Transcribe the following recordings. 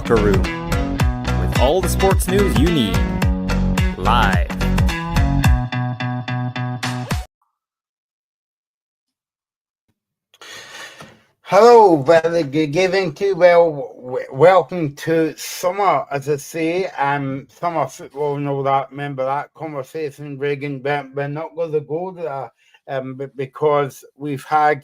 Locker Room, with all the sports news you need, live. Hello, very good evening to welcome to summer, as I say, summer football and all that. Remember that conversation, Reagan, but we're not going to go there because we've had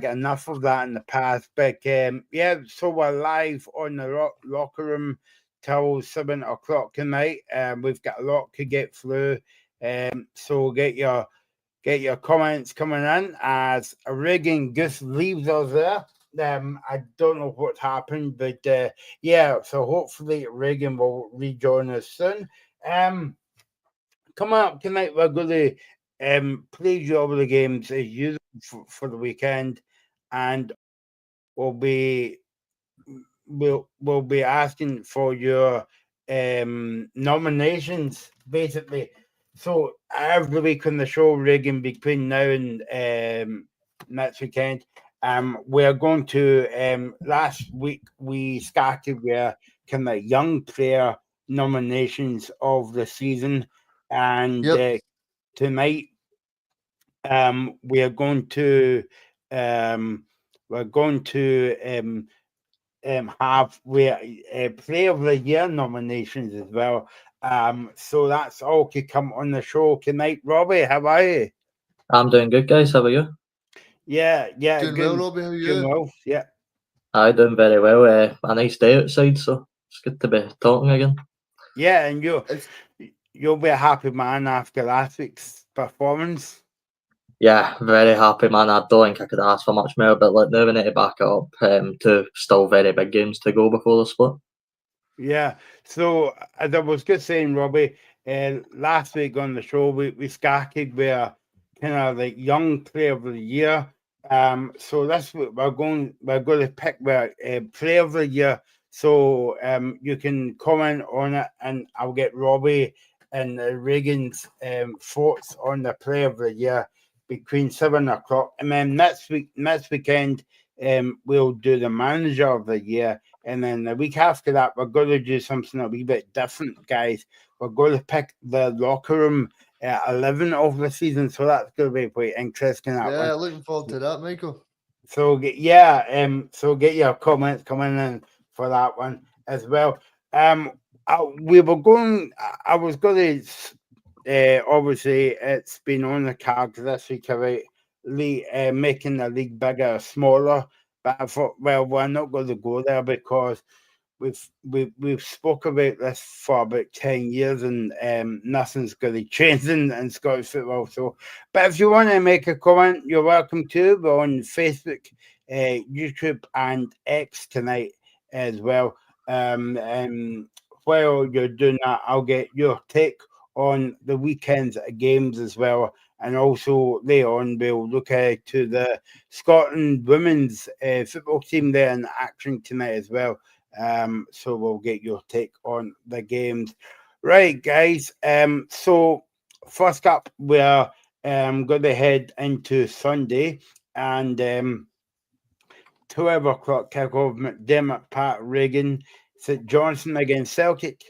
enough of that in the past. But so we're live on the locker room till 7 o'clock tonight. We've got a lot to get through. So get your comments coming in as Reagan Goose leaves us there. I don't know what's happened, but so hopefully Reagan will rejoin us soon. Coming up tonight, we're going to play you over the games as usual for the weekend, and we'll be asking for your nominations, basically. So every week on the show, Reagan, between now and next weekend, we're going to. Last week we started with kind of young player nominations of the season, and tonight we are going to have player of the year nominations as well. So that's all to come on the show tonight. Robbie, how are you? I'm doing good, guys. How are you? Yeah, doing good. well, Robbie. How are you? Doing well, yeah. I'm doing very well. A nice day outside, so it's good to be talking again. Yeah, and you'll be a happy man after last week's performance. Yeah, very happy, man. I don't think I could ask for much more, but now we need to back it up. Two still very big games to go before the split. Yeah, so as I was just saying, Robbie, last week on the show we started with kind of like young player of the year. So that's what we're going to pick with player of the year. So you can comment on it, and I'll get Robbie and Reagan's thoughts on the player of the year between 7 o'clock, and then next weekend we'll do the manager of the year. And then the week after that, we're going to do something a wee bit different, guys. We're going to pick the locker room 11 of the season, so that's going to be quite interesting. Yeah, looking forward to that, Michael. So get your comments coming in for that one as well. I was going to obviously it's been on the cards this week about making the league bigger or smaller. But I thought, well, we're not going to go there because we've spoke about this for about 10 years and nothing's going to change in Scottish football. So, but if you want to make a comment, you're welcome to. We're on Facebook, YouTube, and X tonight as well. And while you're doing that, I'll get your take on the weekend's games as well. And also later on, we'll look to the Scotland women's football team there in action tonight as well. So we'll get your take on the games. Right, guys. So first up, we're going to head into Sunday, and 12 o'clock kickoff, McDermott, Park, Reagan, St Johnstone against Celtic.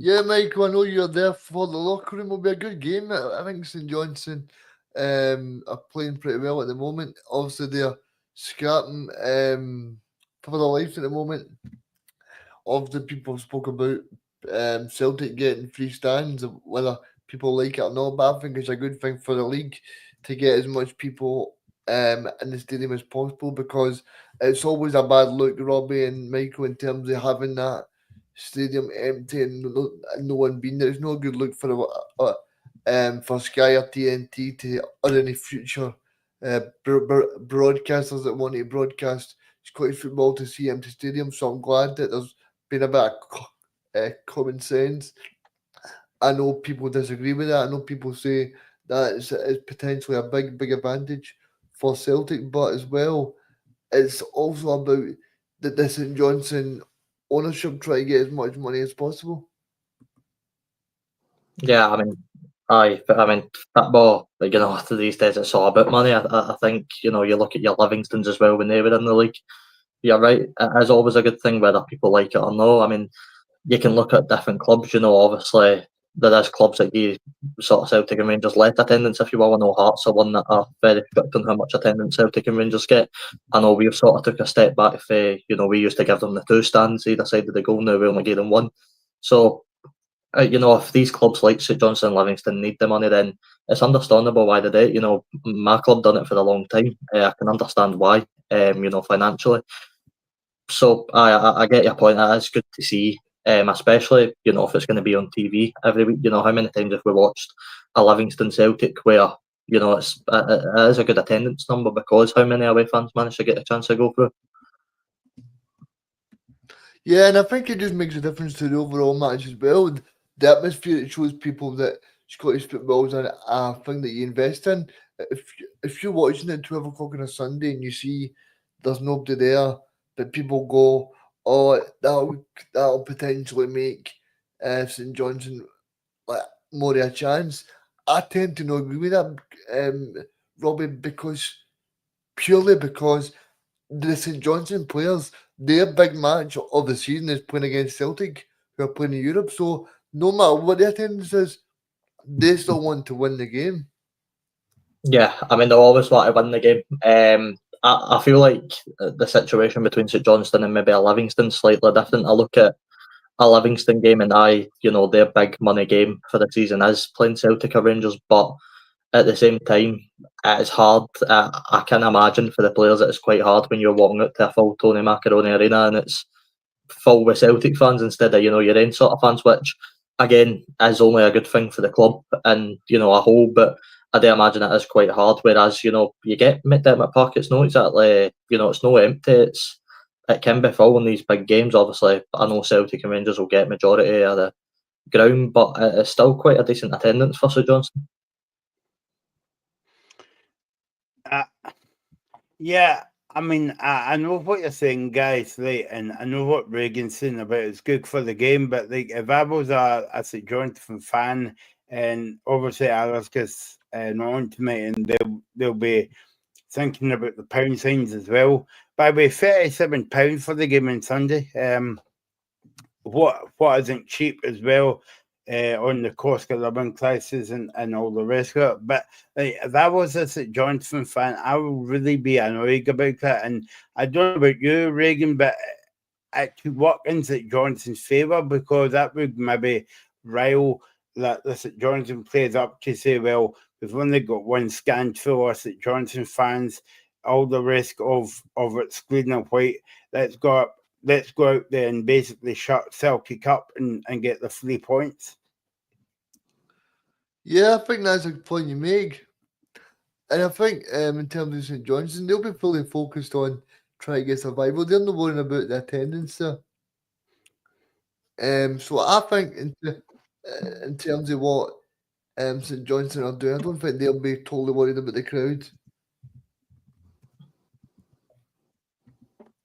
Yeah, Michael, I know you're there for the locker room. Will be a good game. I think St Johnstone are playing pretty well at the moment. Obviously, they're scrapping for their lives at the moment. Obviously, people spoke about Celtic getting free stands, whether people like it or not, but I think it's a good thing for the league to get as much people in the stadium as possible, because it's always a bad look, Robbie and Michael, in terms of having that stadium empty and no one being there. It's no good look for Sky or TNT or any future broadcasters that want to broadcast Scottish football to see empty stadiums. So I'm glad that there's been a bit of common sense. I know people disagree with that. I know people say that it's potentially a big advantage for Celtic, but as well, it's also about the St Johnstone ownership try to get as much money as possible. Yeah, I mean, Aye, but I mean, football, like, these days it's all about money. I think, you look at your Livingstons as well when they were in the league. You're right, it is always a good thing whether people like it or no. I mean, you can look at different clubs, obviously there is clubs that you sort of Celtic and Rangers let attendance, if you will. I know Hearts are one that are very strict on how much attendance Celtic and Rangers get. I know we've sort of took a step back for, we used to give them the 2 stands either side of the goal, now we only give them 1. So, if these clubs like St Johnstone and Livingston need the money, then it's understandable why they do it. My club done it for a long time. I can understand why, financially. So I get your point. It is good to see, especially if it's going to be on TV every week. How many times have we watched a Livingston Celtic where it is a good attendance number because how many away fans manage to get a chance to go through? Yeah, and I think it just makes a difference to the overall match as well. The atmosphere, it shows people that Scottish football is a thing that you invest in. If you're watching it at 12 o'clock on a Sunday and you see there's nobody there, but people go, oh, that'll potentially make St Johnstone more of a chance. I tend to not agree with that, Robbie, purely because the St Johnstone players, their big match of the season is playing against Celtic, who are playing in Europe. So no matter what the attendance is, they still want to win the game. Yeah, I mean, they'll always want to win the game. I feel like the situation between St Johnstone and maybe a Livingston is slightly different. I look at a Livingston game and their big money game for the season is playing Celtic or Rangers, but at the same time, it's hard. I can imagine for the players it's quite hard when you're walking out to a full Tony Macaroni arena and it's full with Celtic fans instead of, your own sort of fans, which again is only a good thing for the club and, a whole, but I do imagine it is quite hard. Whereas, you get McDermott Park, it's not exactly, it's not empty. It can be full in these big games. Obviously, I know Celtic and Rangers will get majority of the ground, but it's still quite a decent attendance for St Johnstone. Yeah, I mean, I know what you're saying, guys, right? And I know what Reagan's saying about it's good for the game, but like if I was a St Johnstone fan, and obviously Alaska's not on to me, and they'll be thinking about the pound signs as well. By the way, £37 for the game on Sunday. What isn't cheap as well. On the cost of living crisis and all the rest of it. But like, if I was a St Johnstone fan, I would really be annoyed about that. And I don't know about you, Reagan, but it could work in St Johnstone's favour because that would maybe rile the St Johnstone players up to say, well, we've only got one stand full of St Johnstone fans, all the risk of excluding a white. Let's go out there and basically shut Celtic up and get the 3 points. Yeah, I think that's a good point you make. And I think in terms of St Johnstone, they'll be fully focused on trying to get survival. They're not worrying about the attendance there. So I think in terms of what St Johnstone are doing, I don't think they'll be totally worried about the crowd.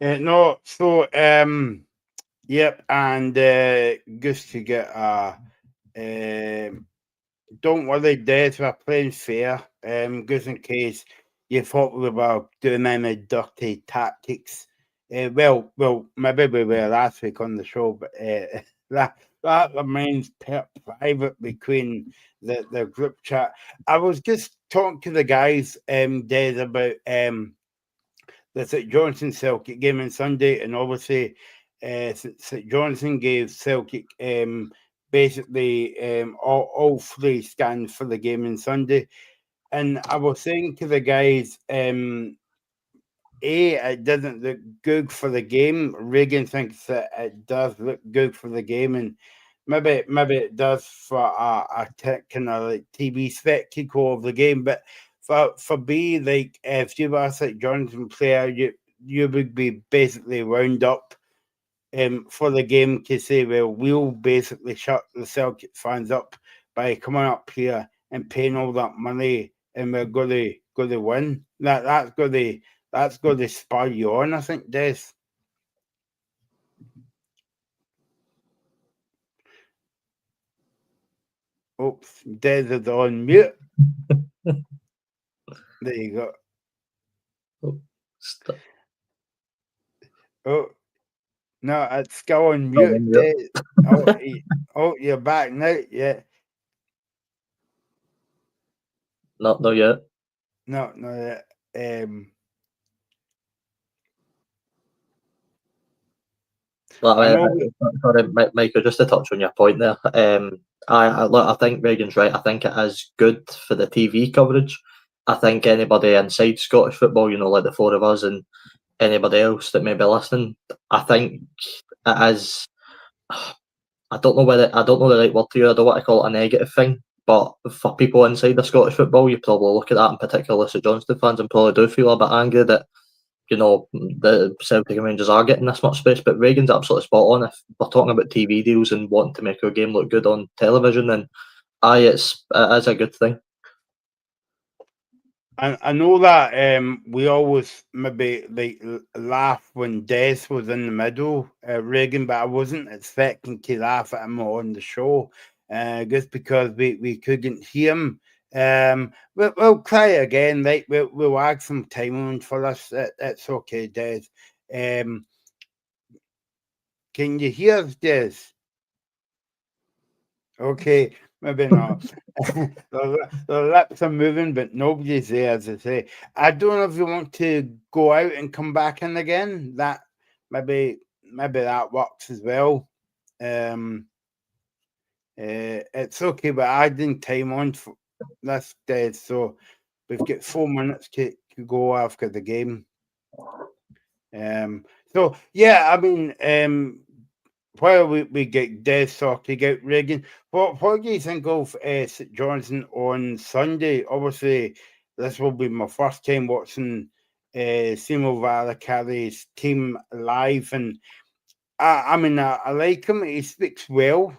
No, so yep, and just to get don't worry, Des, we're playing fair. Just in case you thought we were doing any dirty tactics. Well, maybe we were last week on the show, but that remains private between the group chat. I was just talking to the guys, Des, about the St Johnstone Celtic game on Sunday, and obviously St Johnstone gave Celtic basically all 3 scans for the game on Sunday. And I was saying to the guys, it doesn't look good for the game. Reagan thinks that it does look good for the game, and maybe it does for a kind of like TV spectacle of the game. But for me, like if you were a St Johnstone player, you would be basically wound up for the game to say, well, we'll basically shut the Celtic fans up by coming up here and paying all that money, and we're going to win. That's going to spur you on, I think, Des. Oops, Des is on mute. There you go. Oh, no, it's still on mute. Des. You're back now. Yeah. Not yet. No, yeah. Sorry, Michael, just to touch on your point there. I think Reagan's right. I think it is good for the TV coverage. I think anybody inside Scottish football, like the four of us and anybody else that may be listening, I think it is. I don't know the right word to use. I don't want to call it a negative thing, but for people inside the Scottish football, you probably look at that, in particular St Johnstone fans, and probably do feel a bit angry that the Celtic and Rangers are getting this much space. But Reagan's absolutely spot on. If we're talking about TV deals and wanting to make our game look good on television, then it is a good thing. I know that we always maybe laugh when Des was in the middle, Reagan, but I wasn't expecting to laugh at him on the show, just because we couldn't hear him. We'll try again, right? We'll add some time on for this. It's okay, Des. Can you hear us, Des? Okay. Maybe not. The lips are moving, but nobody's there, as I say. I don't know if you want to go out and come back in again. That maybe that works as well. It's okay, but adding time on for this day, so we've got 4 minutes to go after the game. So yeah, I mean, while we get Des talking out, Reagan, what do you think of St Johnstone on Sunday? Obviously, this will be my first time watching Simo Valakari's team live, and I mean, I like him. He speaks well.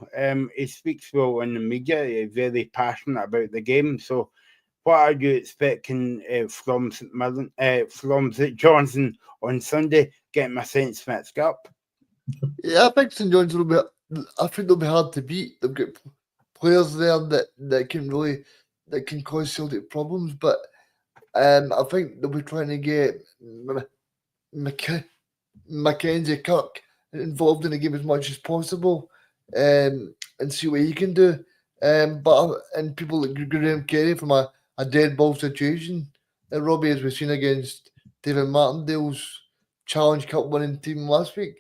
He speaks well in the media. He's very passionate about the game. So, what are you expecting from St Johnstone on Sunday? Getting my sense mixed up. Yeah, I think St Johnstone will be. I think they'll be hard to beat. They've got players there that can cause Celtic problems, but I think they'll be trying to get Mackenzie Kirk involved in the game as much as possible, and see what he can do. And people like Graham Carey from a dead ball situation, and Robbie, as we've seen against David Martindale's Challenge Cup winning team last week.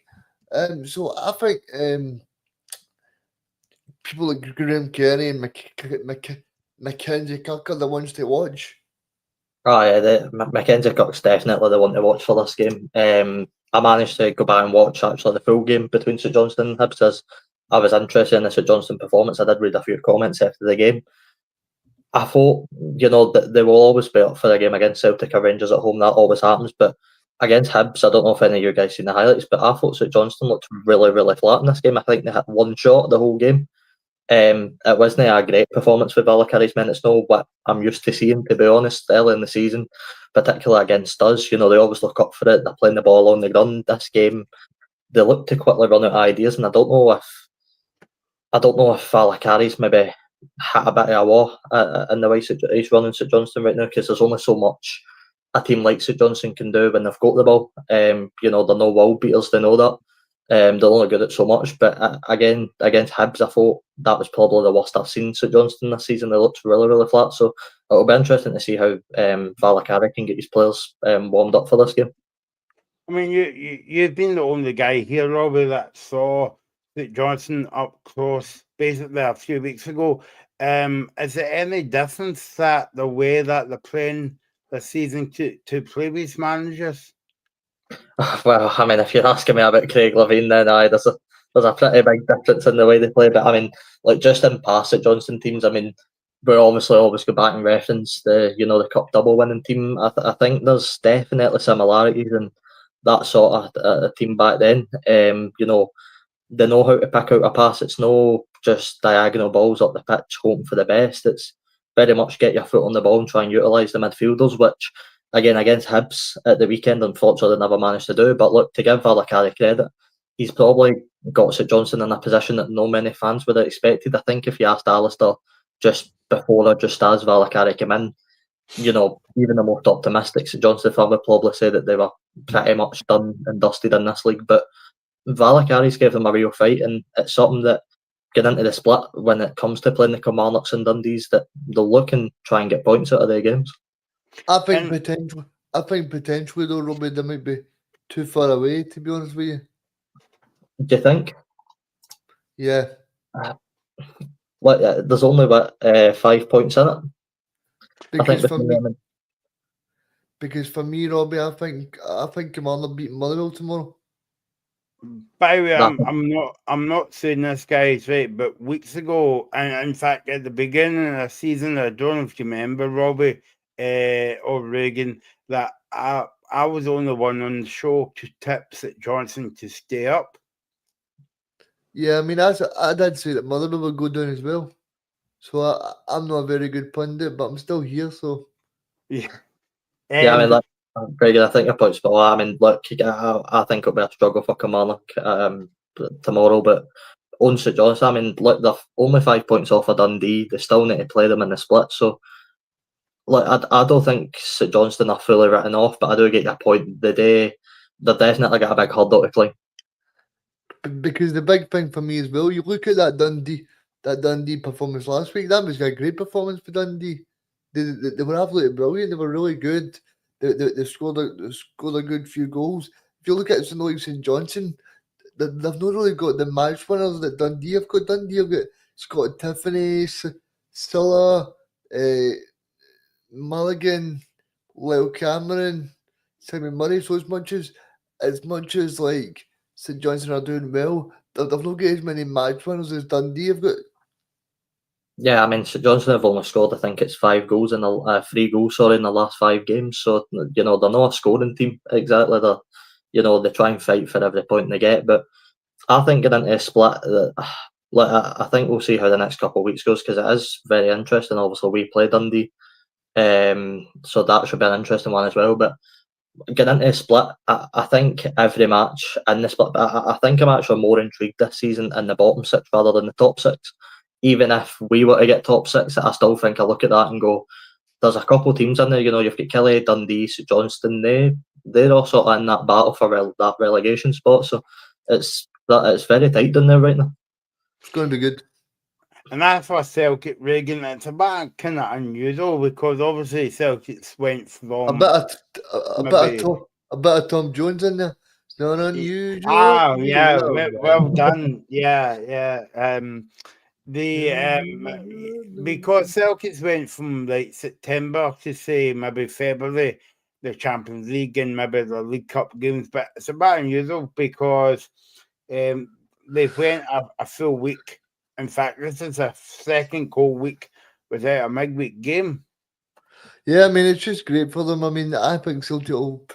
So I think people like Graham Carey and Mackenzie Kirk are the ones to watch. Oh yeah, Mackenzie Kirk's definitely the one to watch for this game. I managed to go back and watch actually the full game between St Johnstone and Hibs, as I was interested in the St Johnstone performance. I did read a few comments after the game. I thought, that they will always be up for the game against Celtic or Rangers at home. That always happens. But against Hibs, I don't know if any of you guys seen the highlights, but I thought St Johnstone looked really, really flat in this game. I think they had one shot the whole game. It wasn't a great performance for Valakari's men. It's not what I'm used to seeing, to be honest, early in the season, particularly against us. They always look up for it. They're playing the ball on the run. This game, they look to quickly run out of ideas, and I don't know if Valakari's maybe had a bit of a war in the way he's running St Johnstone right now, because there's only so much a team like St Johnstone can do when they've got the ball. They're no world beaters, they know that. They're only good at so much, but again, against Hibs, I thought that was probably the worst I've seen St Johnstone this season. They looked really, really flat, so it'll be interesting to see how Valakari can get his players warmed up for this game. I mean, you've been the only guy here, Robbie, that saw St Johnstone up close basically a few weeks ago. Is there any difference that the way that they're playing this season to previous managers? Well, I mean, if you're asking me about Craig Levein, then there's a pretty big difference in the way they play. But I mean, like just in past St Johnstone teams, I mean, we're obviously always go back and reference the cup double winning team. I think there's definitely similarities in that sort of team back then. They know how to pick out a pass. It's no just diagonal balls up the pitch, hoping for the best. It's very much get your foot on the ball and try and utilise the midfielders, which, again, against Hibs at the weekend, unfortunately, they never managed to do. But look, to give Valakari credit, he's probably got St Johnstone in a position that no many fans would have expected. I think if you asked Alistair just before or just as Valakari came in. You know, even the most optimistic St Johnstone fan would probably say that they were pretty much done and dusted in this league. But Valakari's gave them a real fight, and it's something that get into the split when it comes to playing the Kilmarnocks and Dundees that they'll look and try and get points out of their games. I think potentially though, Robbie, they might be too far away, to be honest with you. Do you think? Yeah. There's only 5 points in it. Because for me, Robbie, I think Kilmarnock beat Motherwell tomorrow. By the way, I'm not saying this guy's right, but weeks ago, and in fact at the beginning of the season, I don't know if you remember, Robbie or Reagan, that I was the only one on the show to tip St Johnstone to stay up. Yeah, I mean, I did say that Motherwell would go down as well. So I'm not a very good pundit, but I'm still here, so... Yeah. I mean, Reagan, I think your point's spot on. I mean, look, I think it'll be a struggle for Kilmarnock tomorrow, but on St Johnstone, I mean, look, they're only 5 points off of Dundee. They still need to play them in the split, so... Look, I don't think St Johnstone are fully written off, but I do get your point. They've definitely got a big hurdle to climb. Because the big thing for me as well, you look at that Dundee performance last week. That was a great performance for Dundee. They were absolutely brilliant. They were really good. They scored a good few goals. If you look at something like St Johnstone, they've not really got the match winners that Dundee have got. Dundee have got Scott Tiffany, Silla, Mulligan, Lyle Cameron, Simon Murray. So as much as like St Johnstone are doing well, they've not got as many match winners as Dundee have got. Yeah, I mean, St Johnstone have only scored, I think it's 3 goals in the last 5 games. So, you know, they're not a scoring team exactly. They try and fight for every point they get. But I think getting into a split, I think we'll see how the next couple of weeks goes, because it is very interesting. Obviously, we play Dundee, so that should be an interesting one as well. But getting into a split, I think every match in the split, I think I'm actually more intrigued this season in the bottom 6 rather than the top 6. Even if we were to get top 6, I still think I look at that and go, there's a couple of teams in there. You know, you've got Killie, Dundee, St Johnstone. They're all sort of in that battle for that relegation spot. So it's very tight down there right now. It's going to be good. And that's for Celtic, Reagan. It's a bit kind of unusual because obviously Celtics went from a bit of Tom Jones in there. It's not unusual. Yeah, well done. Yeah. Because Celtics went from like September to say maybe February, the Champions League and maybe the League Cup games, but it's a bit unusual because they went a full week. In fact, this is a second cold week without a midweek game. Yeah, I mean, it's just great for them. I mean, I think Celtic will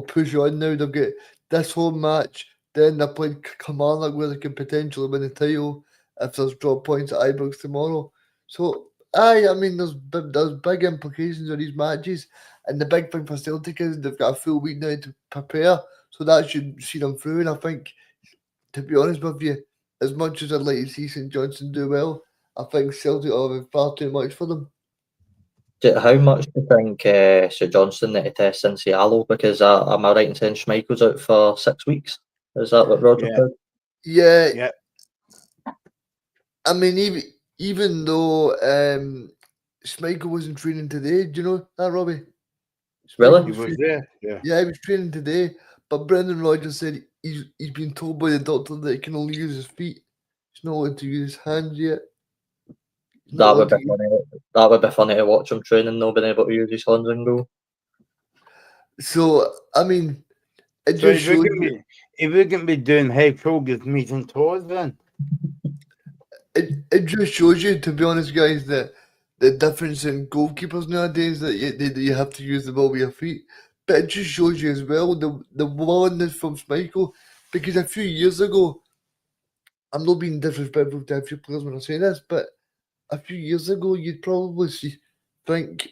push on now. They'll get this home match, then they're playing Kilmarnock where they can potentially win the title if there's drop points at Ibrox tomorrow. So, I mean, there's big implications of these matches, and the big thing for Celtic is they've got a full week now to prepare, so that should see them through. And I think, to be honest with you, as much as I'd like to see St Johnstone do well, I think Celtic are having far too much for them. How much do you think St Johnstone need to test Cincialo? Because am I right in saying Schmeichel's out for 6 weeks? Is that what Roger said? Yeah. I mean, even though Schmeichel wasn't training today, do you know that, Robbie? Really? He was there. Yeah, he was training today, but Brendan Rodgers said he's been told by the doctor that he can only use his feet. He's not allowed to use his hands yet. That would be funny. That would be funny to watch him training, not being able to use his hands and go. So, I mean, it just shows you... He wouldn't be doing head shoulders, knees and toes then. It just shows you, to be honest, guys, that the difference in goalkeepers nowadays, that you have to use the ball with your feet. But it just shows you as well the willingness from Schmeichel, because a few years ago, I'm not being disrespectful to a few players when I say this, but a few years ago, you'd probably think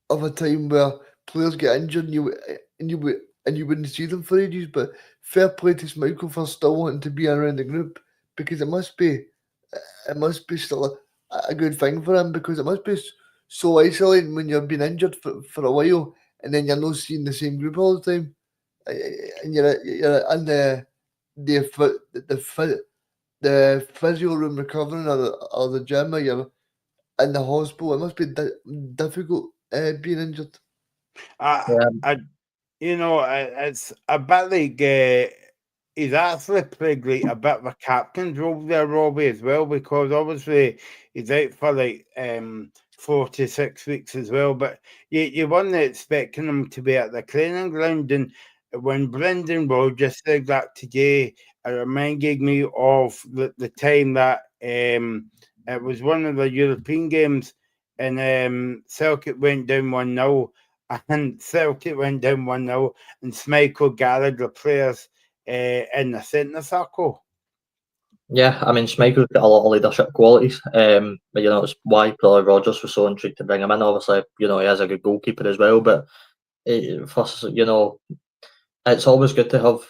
of a time where players get injured and you wouldn't see them for ages. But fair play to Schmeichel for still wanting to be around the group, because it must be still a good thing for him, because it must be so isolating when you've been injured for a while and then you're not seeing the same group all the time, and you're in the physio room recovering, or the gym, or you're in the hospital. It must be difficult being injured. I it's a bit like he's actually played like a bit of a captain's role there, Robbie, as well, because obviously he's out for like 4 to 6 weeks as well. But you weren't expecting him to be at the training ground, and when Brendan Rodgers said that today, it reminded me of the time that it was one of the European games, and Celtic went down 1-0. And Celtic went down 1-0, and Schmeichel gathered the players in the centre circle. Yeah, I mean, Schmeichel's got a lot of leadership qualities, but it's why probably Rodgers was so intrigued to bring him in. Obviously, he is a good goalkeeper as well, but first, it's always good to have,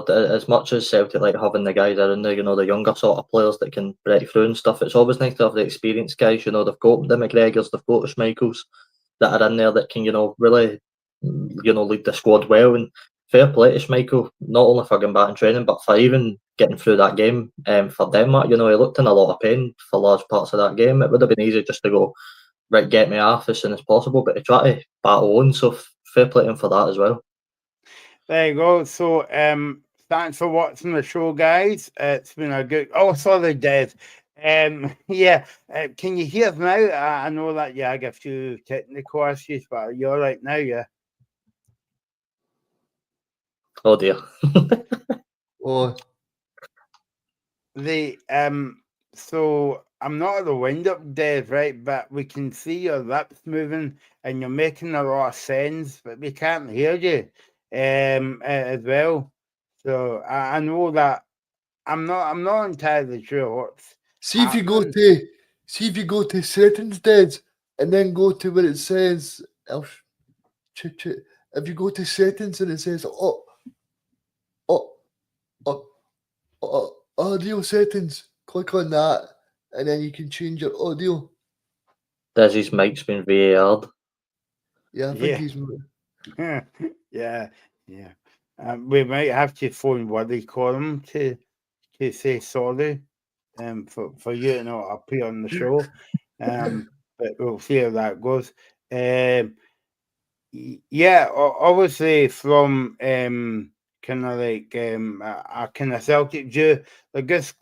as much as Celtic like having the guys around there, the younger sort of players that can break through and stuff. It's always nice to have the experienced guys. They've got the McGregors, they've got the Schmeichels that are in there that can, really, lead the squad well. And fair play to Schmeichel, not only for getting back in training, but for even getting through that game for Denmark. He looked in a lot of pain for large parts of that game. It would have been easy just to go, right, get me off as soon as possible, but he tried to battle on, so fair play to him for that as well. There you go. So, thanks for watching the show, guys. It's been a good. Oh, sorry, Dave. Yeah. Can you hear us now? I know that you had a few technical issues, but you're right now, yeah. Oh dear. Oh, So I'm not at the wind-up, Dave, right? But we can see your lips moving, and you're making a lot of sense, but we can't hear you as well. So I know that I'm not entirely sure what's see if you go happening. to settings, Dad, and then go to where it says if you go to settings and it says audio settings, click on that, and then you can change your audio. Dizzy's mic's been VAR'd. Yeah, I think Yeah. he's. Yeah. We might have to phone Woody Column to say sorry for you to not appear on the show. But we'll see how that goes. Yeah, obviously from kind of like a kind of Celtic view, they're just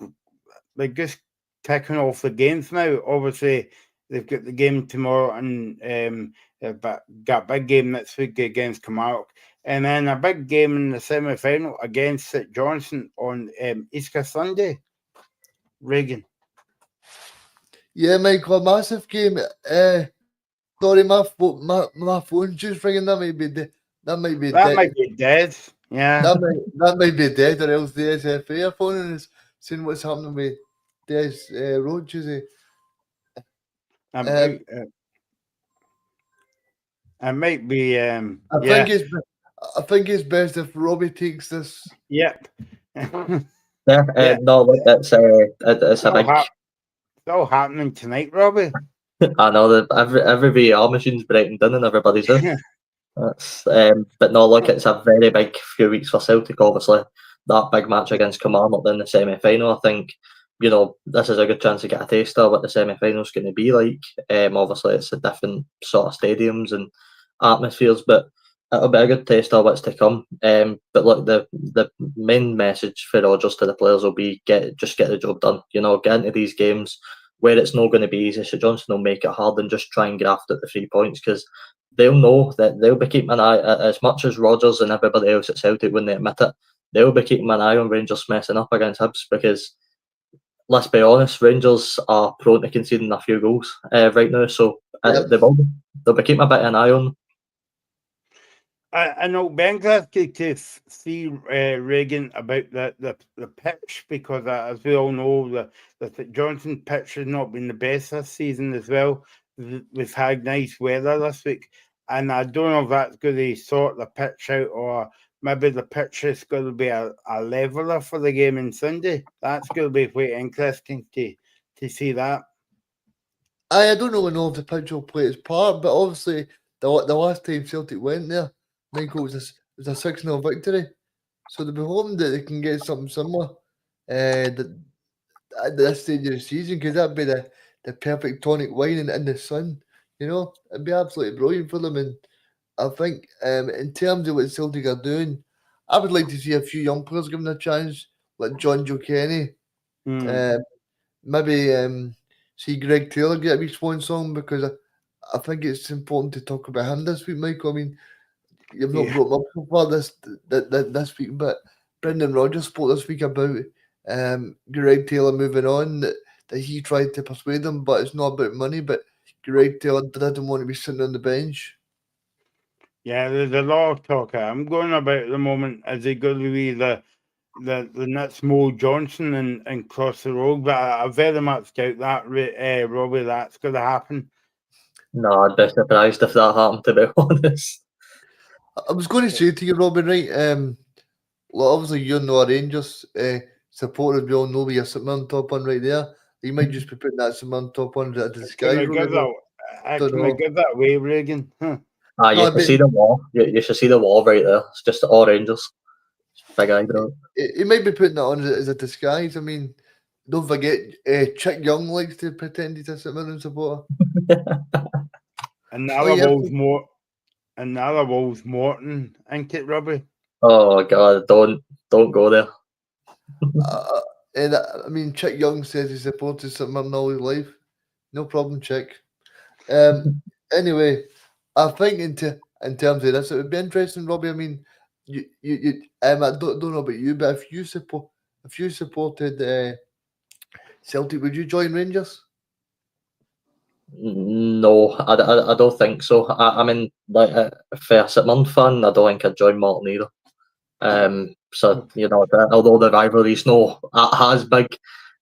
kicking off the games now. Obviously, they've got the game tomorrow, and they've got a big game next week against Kilmarnock, and then a big game in the semi-final against St Johnstone on Easter Sunday. Reagan. Yeah, Michael, a massive game. Sorry, my phone's just ringing. That might be That dead. might be dead. Yeah. That might be dead, or else the SFA are phoning us saying what's happening with Des Rogers. I might be. I think it's best if Robbie takes this. Yep. Yeah, no, look, it's a big. It's all happening tonight, Robbie. I know that every VR machine's breaking down in everybody's house. That's but no, look, it's a very big few weeks for Celtic. Obviously, that big match against Kilmarnock in the semi-final. I think this is a good chance to get a taste of what the semi-final's going to be like. Obviously, it's a different sort of stadiums and atmospheres, but it'll be a good taste of what's to come. But look, the main message for Rodgers to the players will be just get the job done. Get into these games where it's not going to be easy. So Johnson will make it hard and just try and graft at the 3 points, because they'll know that they'll be keeping an eye, as much as Rodgers and everybody else at Celtic when they admit it, they'll be keeping an eye on Rangers messing up against Hibs, because let's be honest, Rangers are prone to conceding a few goals right now, so they'll be keeping a bit of an eye on them. I know Ben interested to see Reagan about the pitch, because as we all know, the Johnson pitch has not been the best this season as well. We've had nice weather this week, and I don't know if that's going to sort the pitch out, or maybe the pitch is going to be a leveler for the game on Sunday. That's going to be quite interesting to see that. I don't really know if the pitch will play its part, but obviously the last time Celtic went there, Michael, was a 6-0 victory. So they'll be hoping that they can get something similar at this stage of the season, because that'd be the perfect tonic wine in the sun. You know, it'd be absolutely brilliant for them. And I think in terms of what Celtic are doing, I would like to see a few young players given a chance, like John Joe Kenny. Maybe see Greg Taylor get a wee swan song, because I think it's important to talk about him this week, Michael. I mean, you've not brought him up so far this week, but Brendan Rodgers spoke this week about Greg Taylor moving on, that he tried to persuade him, but it's not about money, but Greg Taylor didn't want to be sitting on the bench. Yeah, there's a lot of talk I'm going about at the moment. Is it going to be the next Mo Johnson and cross the road? But I very much doubt that, Robbie, that's going to happen. No, I'd be surprised if that happened, to be honest. I was going to say to you, Robin, right? Well, obviously you're not a Rangers supporter. We all know we are sitting on top on right there. You might just be putting that sitting on top on at the sky. Can I give that away, Reagan? You should see the wall. You should see the wall right there. It's just all Rangers. Big eyebrow. He might be putting that on as a disguise. I mean, don't forget, Chick Young likes to pretend he's a St Mirren supporter. Another Wolves Morton, ain't it, Robbie? Oh God, don't go there. And I mean, Chick Young says he supported St Mirren all his life. No problem, Chick. Anyway, I think in terms of this, it would be interesting, Robbie. I mean, I don't know about you, but if you supported Celtic, would you join Rangers? No, I don't think so. I mean, like for a St Mirren fan, I don't think I'd join Morton either. So you know, although the rivalry's not as big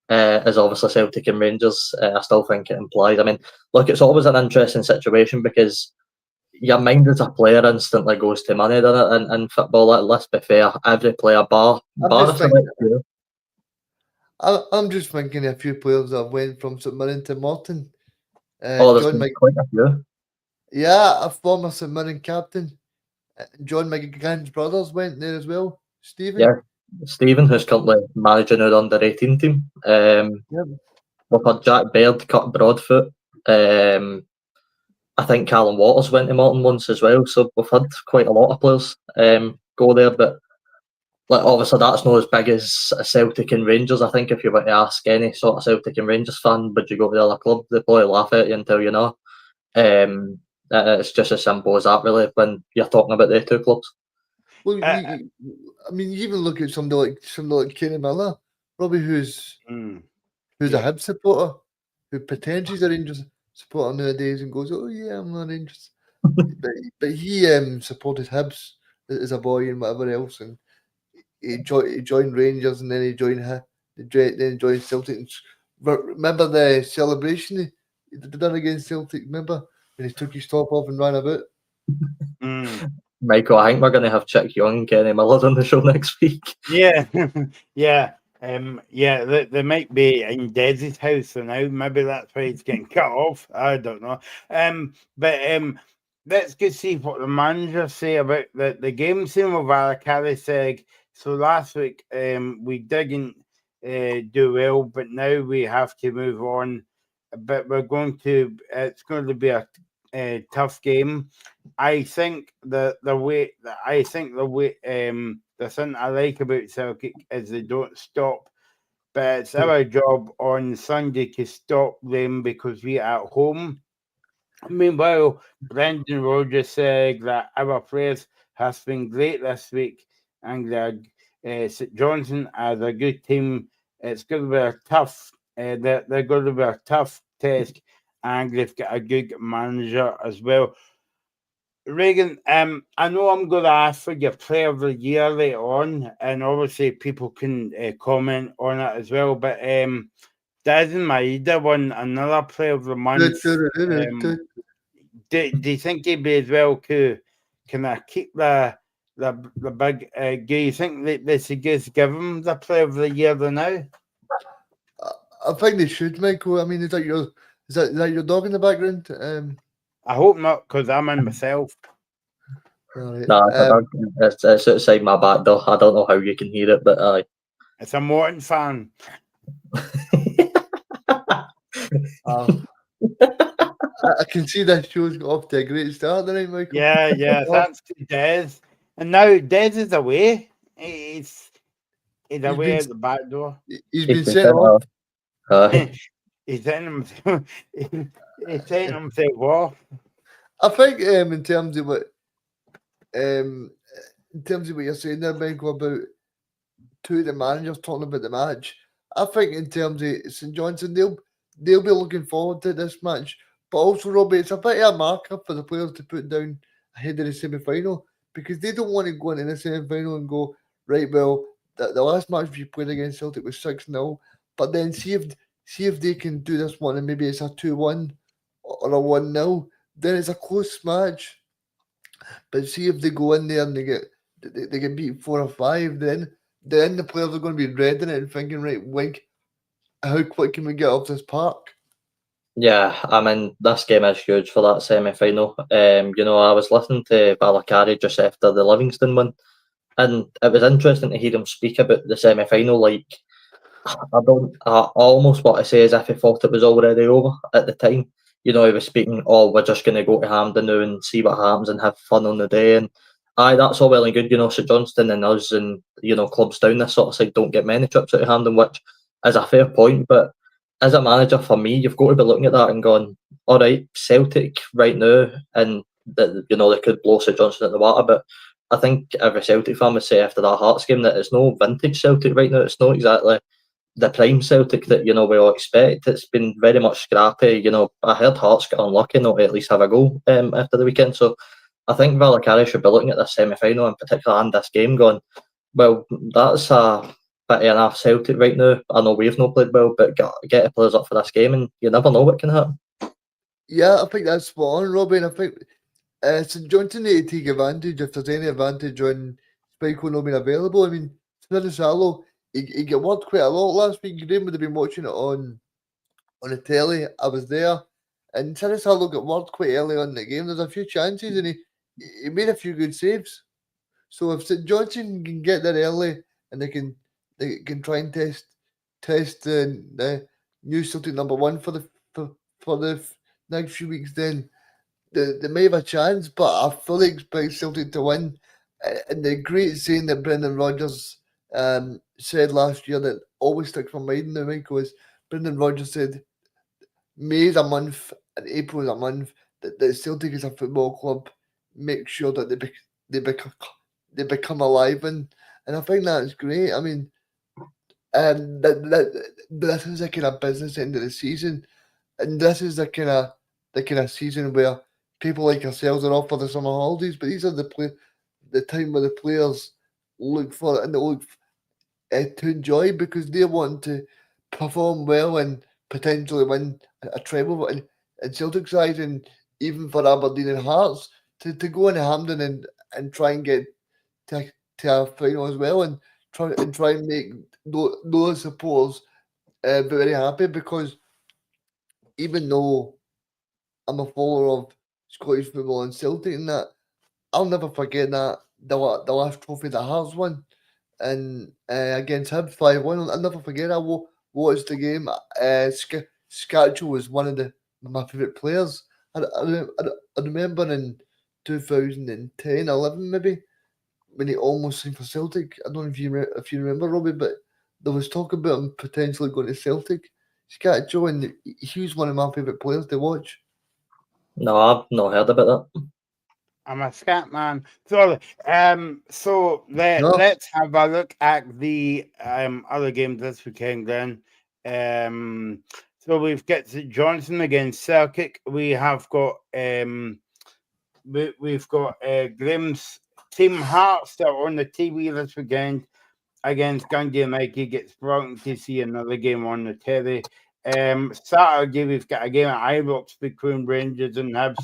as obviously Celtic and Rangers, I still think it implies. I mean, look, it's always an interesting situation because your mind as a player instantly goes to money, doesn't it? In football, let's be fair, every player I'm just thinking a few players that went from St Mirren to Morton. There's been quite a few. Yeah, a former St Mirren captain, John McGann's brothers, went there as well. Stephen. Yeah, Stephen, who's currently managing our under-18 team. We've had Jack Baird cut Broadfoot. I think Callum Waters went to Morton once as well. So we've had quite a lot of players go there, but like obviously that's not as big as Celtic and Rangers. I think if you were to ask any sort of Celtic and Rangers fan, would you go to the other club? They'd probably laugh at you until you know. It's just as simple as that, really, when you're talking about the two clubs. Well, I mean, you even look at somebody like Kenny Miller, Robbie, who's a Hibs supporter, who pretends he's a Rangers supporter nowadays and goes, "Oh yeah, I'm not Rangers," but he supported Hibs as a boy and whatever else, and he joined Rangers and then he joined Celtic. Remember the celebration he did against Celtic? Remember when he took his top off and ran about? Michael, I think we're going to have Chick Young and Kenny Miller on the show next week. Yeah, yeah. They might be in Desi's house now. Maybe that's why he's getting cut off. I don't know. But let's go see what the manager say about the game scene with Varakari. So last week we didn't do well, but now we have to move on. But it's going to be a tough game. I think the thing I like about Celtic is they don't stop, but it's our job on Sunday to stop them because we are at home. Meanwhile, Brendan Rodgers said that our players has been great this week, and St Johnson as a good team. It's going to be a tough. They're going to be a tough test, and they've got a good manager as well. Reagan, I know I'm going to ask for your player of the year later on, and obviously people can comment on it as well. But Desmond Maeda won another player of the month. Do you think he'd be as well to can I keep the big? Do you think that they should just give him the player of the year now? I think they should, Michael. I mean, is Is that your dog in the background? I hope not, because I'm in myself. All right. Nah, it's outside my back door. I don't know how you can hear it, but aye. It's a Morton fan. I can see that show's got off to a great start tonight, Michael. Yeah, thanks to Des. And now Des is away. He's away at the back door. He's been sent off. Aye. He's sending himself. He's sending himself off. I think in terms of what you're saying there, Michael, about two of the managers talking about the match, I think in terms of St Johnstone, they'll be looking forward to this match. But also, Robbie, it's a bit of a marker for the players to put down ahead of the semi-final, because they don't want to go into the semi-final and go, right, well, the last match we played against Celtic was 6-0, but then see if they can do this one and maybe it's a 2-1 or a 1-0, then it's a close match. But see if they go in there and they get beat 4 or 5, then the players are going to be dreading it and thinking, right, wink, how quick can we get off this park? Yeah, I mean, this game is huge for that semi-final. I was listening to Balakari just after the Livingston one, and it was interesting to hear him speak about the semi-final. Like, I almost want to say as if he thought it was already over at the time. He was speaking, we're just going to go to Hampden now and see what happens and have fun on the day. And that's all well and good. St Johnstone and us and, clubs down this sort of side don't get many trips out of Hampden, which is a fair point. But as a manager, for me, you've got to be looking at that and going, all right, Celtic right now, and they could blow St Johnstone at the water. But I think every Celtic fan would say after that Hearts game that it's no vintage Celtic right now. It's not exactly the prime Celtic that we all expect. It's been very much scrappy. I heard Hearts got unlucky not to at least have a goal after the weekend. So I think Valakari should be looking at this semi-final in particular and this game going, well, that's a bit of enough Celtic right now. I know we've not played well, but get the players up for this game and you never know what can happen. Yeah, I think that's spot on, Robin. I think St Johnstone need to take advantage if there's any advantage on Speichel not being available. I mean, Spinazzola, he got worked quite a lot last week. You would have been watching it on the telly. I was there, and Spinazzola got worked quite early on in the game. There's a few chances, and he made a few good saves. So if St Johnstone can get there early and they can try and test the new Celtic number one for the next few weeks, then they may have a chance. But I fully expect Celtic to win. And the great saying that Brendan Rodgers said last year that always sticks from mind now, Michael, is Brendan Rodgers said May is a month and April is a month that Celtic is a football club. Make sure that they become alive, and I think that's great. I mean, this is the kind of business end of the season, and this is the kind of season where people like ourselves are off for the summer holidays. But these are the time where the players look for it and they look to enjoy, because they want to perform well and potentially win a treble. And Celtic's side, and even for Aberdeen and Hearts to go into Hampden and try and get to a final as well, and try and make those supporters very happy, because even though I'm a follower of Scottish football and Celtic and that, I'll never forget that the last trophy that Hearts won and against Hibs 5-1. I'll never forget. I watched the game. Scatchell was one of my favourite players. I remember in 2010, 11 maybe, when he almost signed for Celtic. I don't know if you remember, Robbie, but there was talk about him potentially going to Celtic. Scatchell, and he was one of my favourite players to watch. No, I've not heard about that. I'm a scat man. Sorry. So let's have a look at the other games this weekend then. So we've got St Johnstone against Celtic. We have got we've got Graham's Team Hearts that are on the TV this weekend against Gundy Mikey. Gets brought to see another game on the telly. Saturday we've got a game at Ibrox between Rangers and Hibs.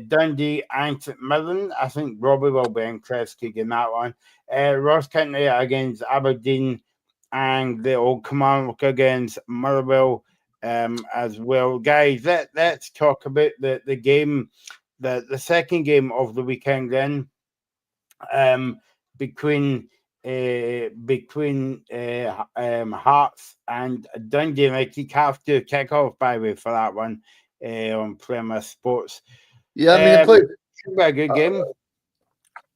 Dundee and St Mirren. I think Robbie will be interested in that one. Ross County against Aberdeen, and the Old Kilmarnock against Motherwell. as well. Guys, let's talk about the game, the second game of the weekend then, between Hearts and Dundee United. Have to kick off, by the way, for that one on Premier Sports. Yeah, I mean, should be a good game.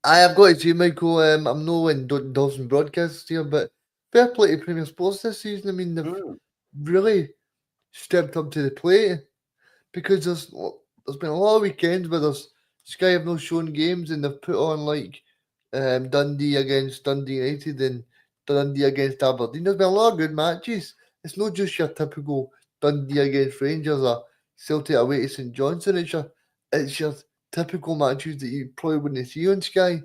I have got to say, Michael, I'm no in Dawson broadcasts here, but fair play to Premier Sports this season. I mean, they've really stepped up to the plate, because there's been a lot of weekends where Sky have not shown games and they've put on like Dundee against Dundee United and Dundee against Aberdeen. There's been a lot of good matches. It's not just your typical Dundee against Rangers or Celtic away to St Johnstone. It's your typical matches that you probably wouldn't see on Sky.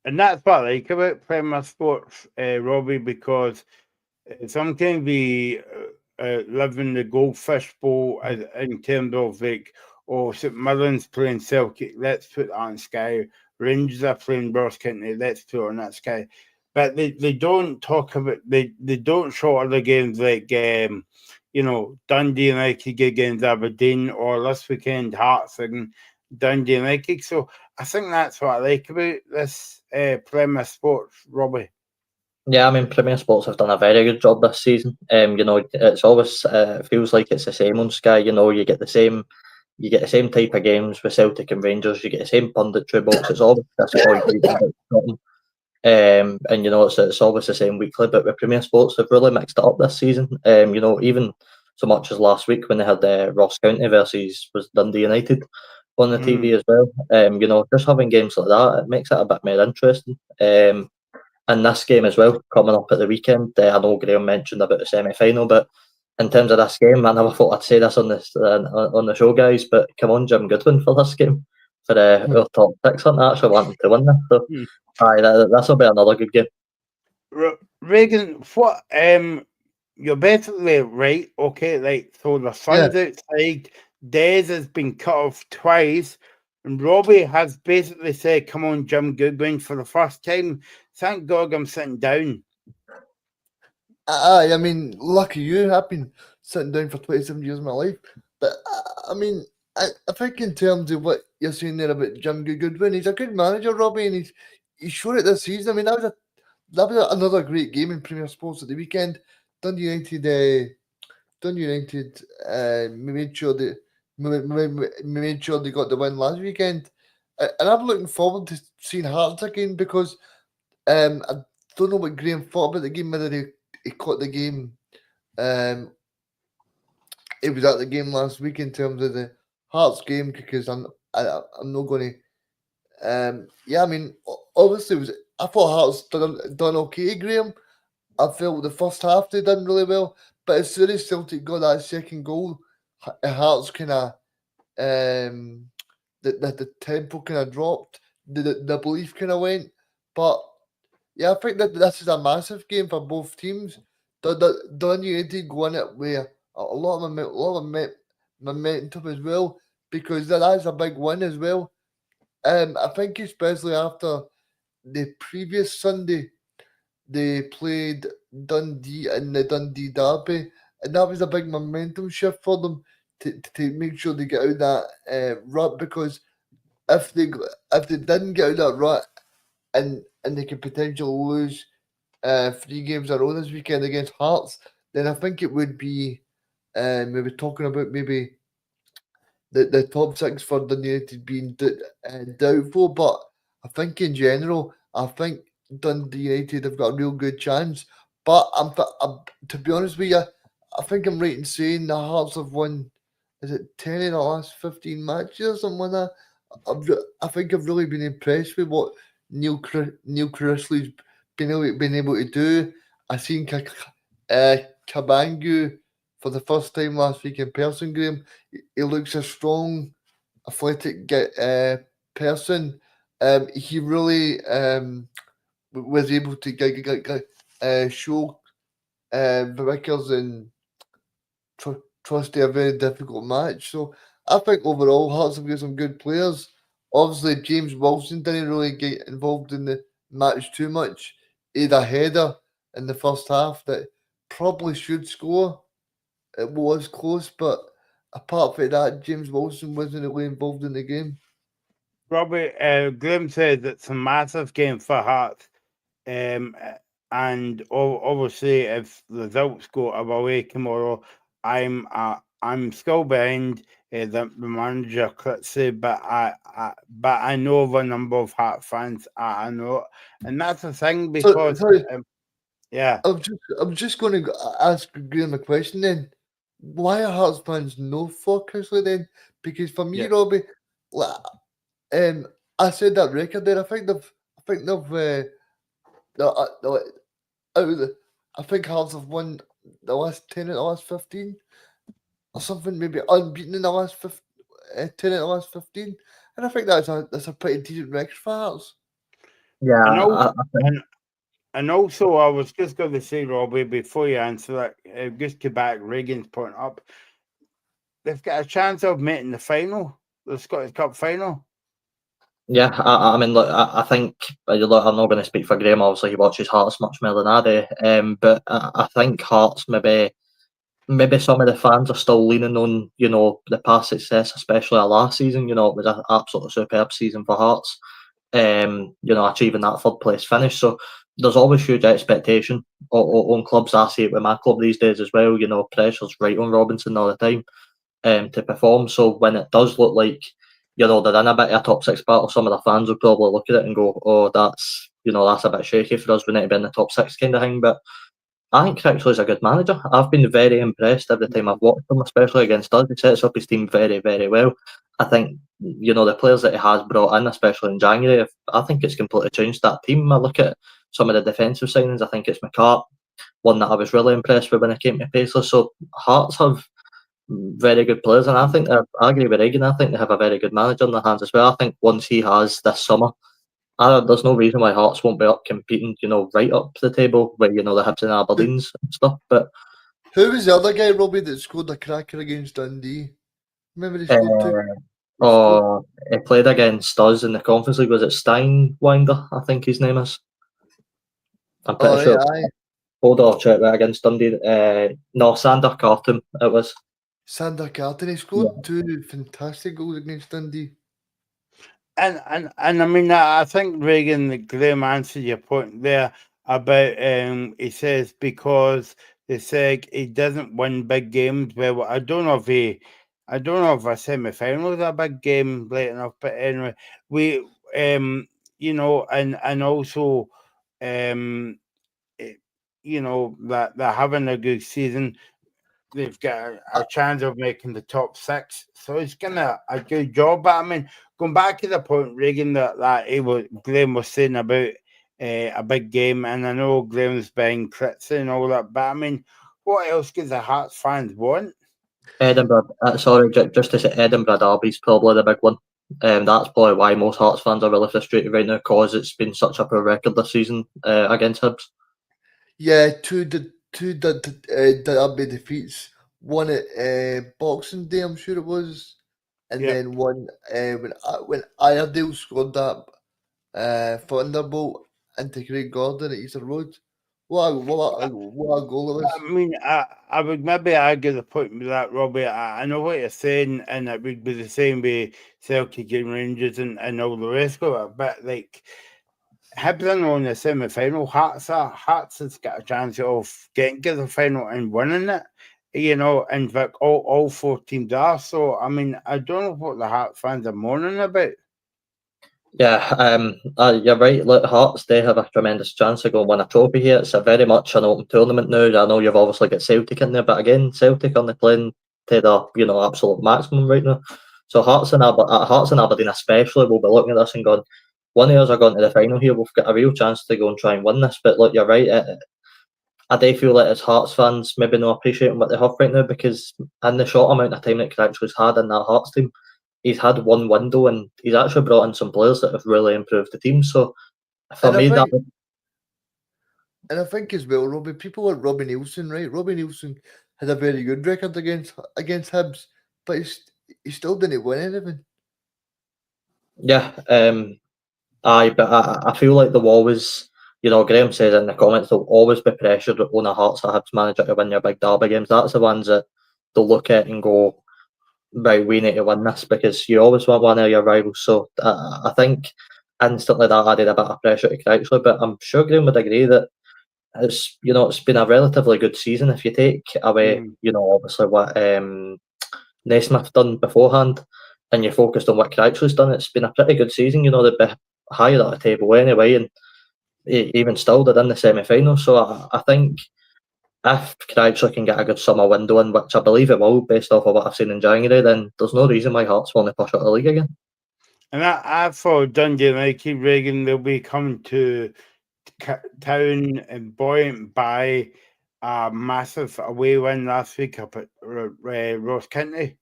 And that's what I like about Premier Sports, Robbie, because sometimes we live in the goldfish bowl in terms of like, oh, St Mirren's playing Celtic, let's put that on Sky. Rangers are playing Ross County, let's put it on that Sky. But they don't talk about, they don't show other games like, Dundee United against Aberdeen, or this weekend Hearts and Dundee United. So I think that's what I like about this Premier Sports, Robbie. Yeah, I mean, Premier Sports have done a very good job this season. It's always feels like it's the same on Sky. You get the same type of games with Celtic and Rangers. You get the same punditry box. It's always disappointing. And it's always the same weekly. But with Premier Sports, they've really mixed it up this season. Even so much as last week when they had Ross County versus Dundee United on the TV as well. Just having games like that, it makes it a bit more interesting. And this game as well, coming up at the weekend. I know Graham mentioned about the semi-final, but in terms of this game, I never thought I'd say this on the show, guys, but come on, Jim Goodwin for this game, for our top six. I actually wanted to win this, so this will be another good game. Reagan, what you're basically right. Okay, like, so the sun's outside. Des has been cut off twice. And Robbie has basically said, come on, Jim Goodwin, for the first time. Thank God I'm sitting down. I mean, lucky you. I've been sitting down for 27 years of my life. But, I mean, I think in terms of what you're saying there about Jim Goodwin, he's a good manager, Robbie, and he's showed it this season. I mean, that was another great game in Premier Sports at the weekend. Dundee United made sure they got the win last weekend, and I'm looking forward to seeing Hearts again, because I don't know what Graham thought about the game, whether he caught the game. It was at the game last week in terms of the Hearts game, because I'm not going to. I mean, obviously I thought Hearts done okay, Graham. I felt the first half they done really well, but as soon as Celtic got that second goal, Hearts kind of the tempo kind of dropped, the belief kind of went. But yeah, I think that this is a massive game for both teams. Dundee United go in it with a lot of momentum as well, because that is a big win as well. I think especially after the previous Sunday, they played Dundee in the Dundee Derby, and that was a big momentum shift for them to make sure they get out of that rut, because if they didn't get out of that rut, and they could potentially lose 3 games in a row this weekend against Hearts, then I think it would be maybe talking about maybe the top 6 for Dundee United being doubtful. But I think in general, I think Dundee United have got a real good chance. But I'm to be honest with you, I think I'm right in saying the Hearts have won, is it 10 in the last 15 matches or something like that? I think I've really been impressed with what Neil Chrisley's been able to do. I seen Kabangu for the first time last week in person, Graham. He looks a strong, athletic person. He really was able to show Vickers and Trusty a very difficult match. So I think overall Hearts have got some good players. Obviously, James Wilson didn't really get involved in the match too much. He had a header in the first half that probably should score. it was close, but apart from that, James Wilson wasn't really involved in the game. Robbie, Graham says it's a massive game for Hearts. And obviously, if the results go our way tomorrow, I'm still behind the manager Klitzy, but I know of a number of Hearts fans I know, and that's the thing because Sorry, yeah, I'm just going to ask Graham a question then. Why are Hearts fans no for Chrisley then? Because for me, Yeah. Robbie, I said that record there. I think they've I think Hearts have won the last 10 of the last 15 or something, maybe unbeaten in the last 10 of the last 15. And I think that's a pretty decent record for Hearts. Yeah, and also, I think, and also I was just going to say, Robbie, before you answer that, just to back Reagan's point up, they've got a chance of making the final, the Scottish Cup final. yeah, I mean, look, I think look, I'm not going to speak for Graham. Obviously, he watches Hearts much more than I do. But I think Hearts maybe some of the fans are still leaning on the past success, especially last season. It was an absolutely superb season for Hearts. Achieving that third place finish. So there's always huge expectation on clubs. I see it with my club these days as well. Pressure's right on Robinson all the time to perform. So when it does look like they're in a bit of a top six battle, some of the fans will probably look at it and go, "Oh, that's a bit shaky for us. We need to be in the top six kind of thing." But I think Crixley's a good manager. I've been very impressed every time I've watched him, especially against us. He sets up his team very, very well. I think the players that he has brought in, especially in January, I think it's completely changed that team. I look at some of the defensive signings. I think it's McCart, one that I was really impressed with when it came to Paisley. So Hearts have very good players, and I think I agree with Reagan. I think they have a very good manager in their hands as well. I think once he has this summer, there's no reason why Hearts won't be up competing, right up the table with the Hibs and Aberdeens and stuff. But who was the other guy, Robbie, that scored a cracker against Dundee? Remember he scored two? He played against us in the Conference League. Was it Steinwinder? I think his name is. I'm pretty sure. Aye. Hold on, check that against Dundee. No, Sander Carton. It was. Sander Carton. He scored two fantastic goals against Dundee. And I mean, I think Reagan, Graham answered your point there about he says because they say he doesn't win big games. Well, I don't know if a semi-final is a big game late enough, but anyway, we and also that they're having a good season. They've got a chance of making the top six, so it's gonna a good job. But I mean, going back to the point, Reagan, that Graham was saying about a big game, and I know Graham's being critical and all that. But I mean, what else could the Hearts fans want? Edinburgh. Just to say, Edinburgh Derby's probably the big one. That's probably why most Hearts fans are really frustrated right now, because it's been such a poor record this season against Hibs. Yeah, two derby defeats. One at Boxing Day, I'm sure it was, and then one when Iredale scored that thunderbolt into Craig Gordon at Easter Road. What a goal it was! I mean, I would maybe argue the point with that, Robbie. I know what you're saying, and it would be the same with Celtic and Rangers and all the rest of it. But like Hibs are on the semi-final. Hearts has got a chance of getting to the final and winning it. In fact, all four teams are. So I mean, I don't know what the Hearts fans are moaning about. Yeah, you're right. Look, Hearts, they have a tremendous chance to go and win a trophy here. It's a very much an open tournament now. I know you've obviously got Celtic in there, but again, Celtic are playing to the absolute maximum right now. So Hearts and Aberdeen especially will be looking at this and going, one of us are going to the final here. We've got a real chance to go and try and win this. But look, you're right. I do feel like as Hearts fans maybe not appreciating what they have right now, because in the short amount of time that Crixley's had in that Hearts team, he's had one window and he's actually brought in some players that have really improved the team. So for me, and I think as well, Robbie, people like Robbie Nielsen, right? Robbie Nielsen had a very good record against Hibs, but he still didn't win anything. Yeah, but I feel like there will always, Graham says in the comments, there'll always be pressure on a Hearts or Hibs manager to win your big derby games. That's the ones that they'll look at and go, right, we need to win this, because you always want one of your rivals. So I think instantly that added a bit of pressure to Crouchley, but I'm sure Graham would agree that it's been a relatively good season if you take away obviously what Naismith done beforehand, and you focused on what Crouchley's done. It's been a pretty good season. They'd be higher at the table anyway, and even still they're in the semi-final. So I think if Crouchley can get a good summer window in, which I believe it will, based off of what I've seen in January, then there's no reason why Hearts won't push out the league again. And I thought Dundee United, Reagan, they'll be coming to town and buoyant by a massive away win last week up at Ross County.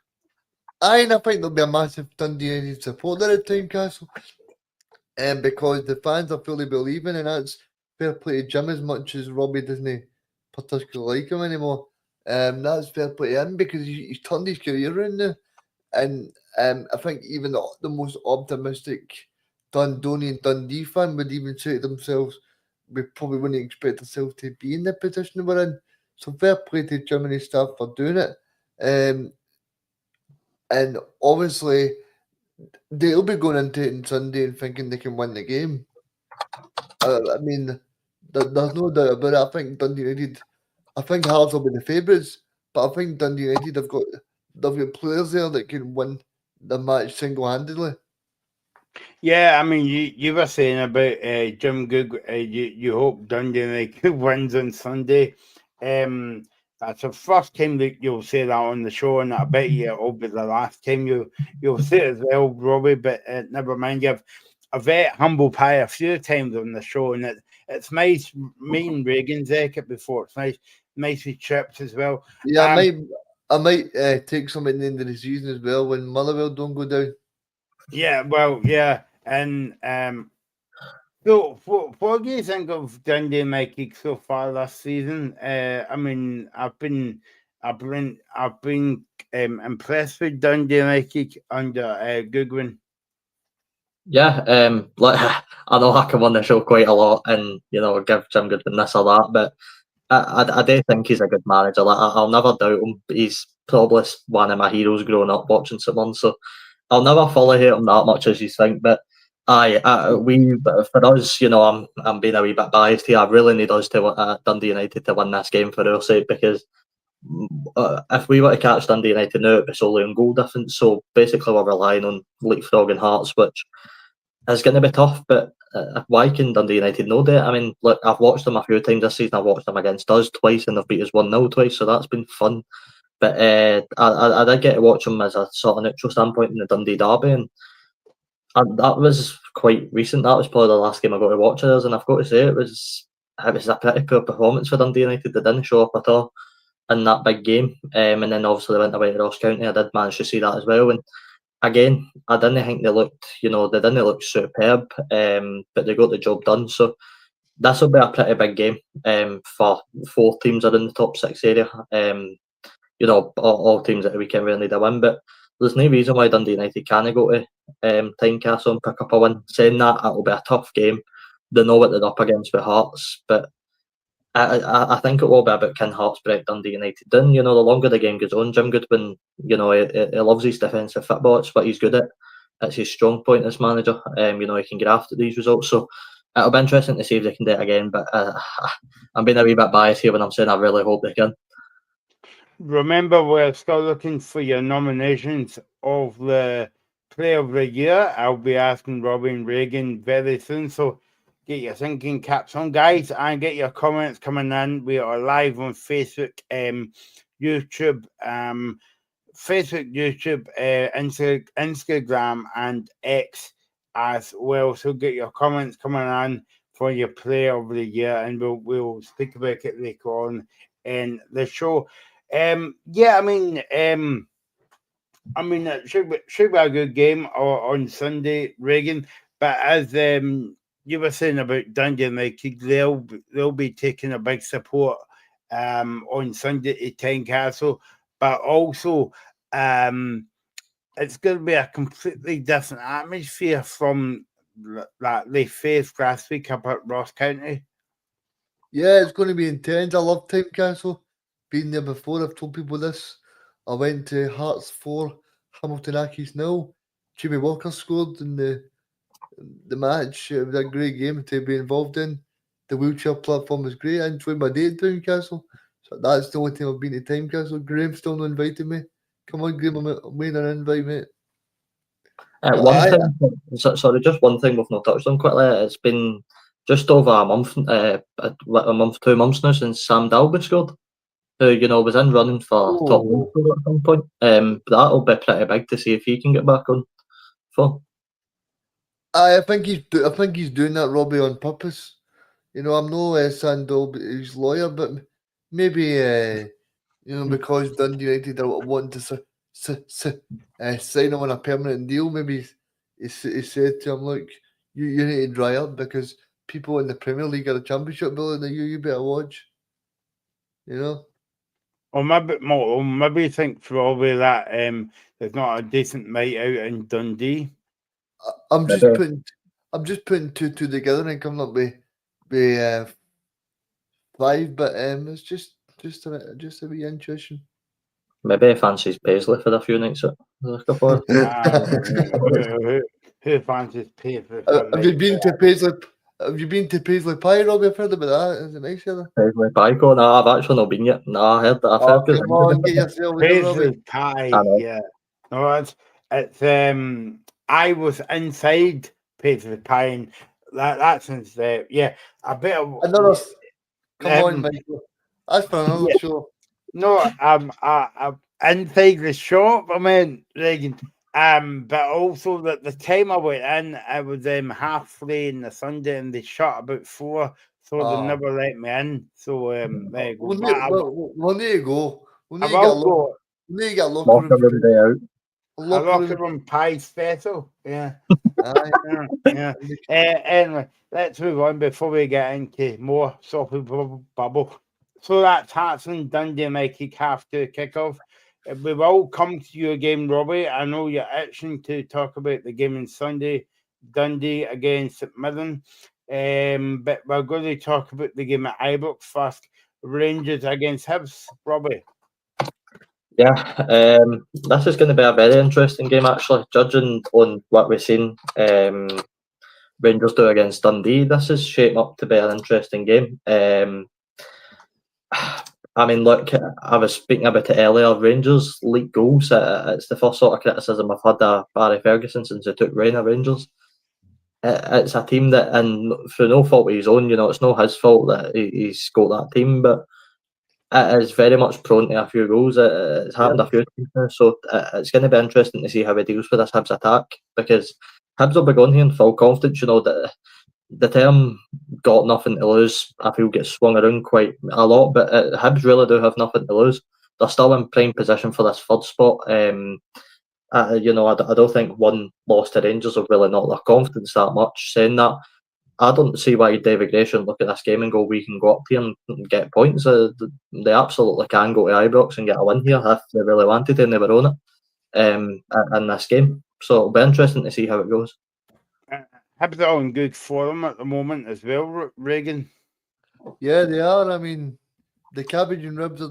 I think there'll be a massive Dundee United supporter at Tynecastle, because the fans are fully believing, and that's fair play to Jim, as much as Robbie doesn't particularly like him anymore. That's fair play to him, because he's turned his career around now. And I think even the most optimistic Dundonian Dundee fan would even say to themselves, we probably wouldn't expect ourselves to be in the position we're in. So fair play to Germany staff for doing it. And obviously, they'll be going into it on Sunday and thinking they can win the game. I mean, there's no doubt about it. I think Dundee United, I think Hearts will be the favourites, but I think Dundee United have got players there that can win the match single-handedly. Yeah, I mean, you were saying about Jim Goog. You hope Dundee United wins on Sunday. That's the first time that you'll say that on the show, and I bet you it'll be the last time you'll say it as well, Robbie. But never mind, you've a very humble pie a few times on the show, and it's nice. Me and Reagan's it before. It's nice with trips as well. Yeah, I might take some at the end of the season as well when Motherwell don't go down. Yeah, well, yeah, and so what do you think of Dundee United so far last season? I mean, I've been impressed with Dundee United under Goodwin. Yeah, like I know I come on the show quite a lot and give Jim Goodwin this or that, but I do think he's a good manager. Like, I'll never doubt him. He's probably one of my heroes growing up watching someone, so I'll never fully hate him that much as you think. But for us, I'm being a wee bit biased here. I really need us to Dundee United to win this game for our sake, because if we were to catch Dundee United now, it'd be solely on goal difference. So basically, we're relying on leapfrogging Hearts, which is going to be tough. But why can Dundee United know that? I mean, look, I've watched them a few times this season. I've watched them against us twice, and they've beat us 1-0 twice, so that's been fun. But I did get to watch them as a sort of neutral standpoint in the Dundee derby, and that was quite recent. That was probably the last game I got to watch of theirs, and I've got to say it was a pretty poor performance for Dundee United. They didn't show up at all in that big game, and then obviously they went away to Ross County. I did manage to see that as well, and again, I didn't think they looked, they didn't look superb, but they got the job done. So this will be a pretty big game for 4 teams that are in the top 6 area. All teams at the weekend really need a win, but there's no reason why Dundee United can't go to Tynecastle and pick up a win. Saying that, it'll be a tough game. They know what they're up against with Hearts, but I think it will be about can Hearts break Dundee United down. The longer the game goes on, Jim Goodwin, he loves his defensive football. It's what he's good at. It's his strong point as manager. He can get after these results. So it'll be interesting to see if they can do it again. But I'm being a wee bit biased here when I'm saying I really hope they can. Remember, we're still looking for your nominations of the Player of the Year. I'll be asking Robin Reagan very soon. So get your thinking caps on, guys, and get your comments coming in. We are live on Facebook, YouTube, Instagram, and X as well. So get your comments coming in for your Player of the Year, and we'll speak about it later on in the show. It should be a good game on Sunday, Reagan. But as you were saying about Dundee United, they'll be taking a big support on Sunday to Tynecastle, but also it's going to be a completely different atmosphere from that they faced last week up at Ross County. Yeah, it's going to be intense. I love Tynecastle. Been there before. I've told people this I went to Hearts 4, Hamilton Accies 0. Jimmy Walker scored in the match. It was a great game to be involved in. The wheelchair platform was great. I enjoyed my day at Tynecastle. So that's the only time I've been to Tynecastle. Graham still not invited me. Come on, Graham, I'm made an invite, mate. One thing, sorry, just one thing we've not touched on quickly. It's been just over a month, 2 months now since Sam Dalby scored, who was in running for top league at some point. That'll be pretty big to see if he can get back on for. I think he's doing that, Robbie, on purpose. I'm no Sam Dalby's lawyer, but maybe because Dundee United are wanting to sign him on a permanent deal, maybe he said to him, look, you need to dry up because people in the Premier League are a championship building that you better watch. Or maybe you think probably that there's not a decent mate out in Dundee. I'm just putting two together and coming up with 5, but it's just a wee intuition. Maybe he fancies Paisley for a few nights. Who fancies Paisley? Have you been to Paisley? Have you been to Paisley Pie, Robbie? I've heard about that. Is it nice here? Paisley Pie, no, I've actually not been yet. No, I heard that. Come on, get yourself in, Paisley Pie. Yeah, no, it's I was inside Paisley Pie, and that's since a bit of another. Come on, Michael. That's for another show. No, inside the shop. I mean, Reagan. But also that the time I went in, I was 3:30 on the Sunday, and they shut about 4, so they never let me in. So there you go. We'll need to go. We need to get a locker room day out. A locker room pie special. Yeah. Yeah. Anyway, let's move on before we get into more soppy bubble. So that's Hearts and Dundee Mikey half to kick off. We will come to you again, Robbie. I know you're itching to talk about the game on Sunday, Dundee against St Mirren. But we're going to talk about the game at Ibrox first. Rangers against Hibs, Robbie. Yeah, this is going to be a very interesting game, actually. Judging on what we've seen Rangers do against Dundee, this is shaping up to be an interesting game. I mean, look, I was speaking about it earlier. Rangers leak goals. It's the first sort of criticism I've had of Barry Ferguson since he took reign of Rangers. It's a team that, and through no fault of his own, it's not his fault that he's got that team, but it is very much prone to a few goals. It's happened a few times now, so it's going to be interesting to see how he deals with this Hibs attack, because Hibs will be going here in full confidence. That the term "got nothing to lose" I feel gets swung around quite a lot, but Hibs really do have nothing to lose. They're still in prime position for this third spot. I don't think one loss to Rangers will really knock their confidence that much. Saying that, I don't see why David Gray shouldn't look at this game and go, we can go up here and get points. They absolutely can go to Ibrox and get a win here if they really wanted to, and they were on it in this game. So it'll be interesting to see how it goes. Hibs are in good form at the moment as well, Reagan. Yeah, they are. I mean, the cabbage and ribs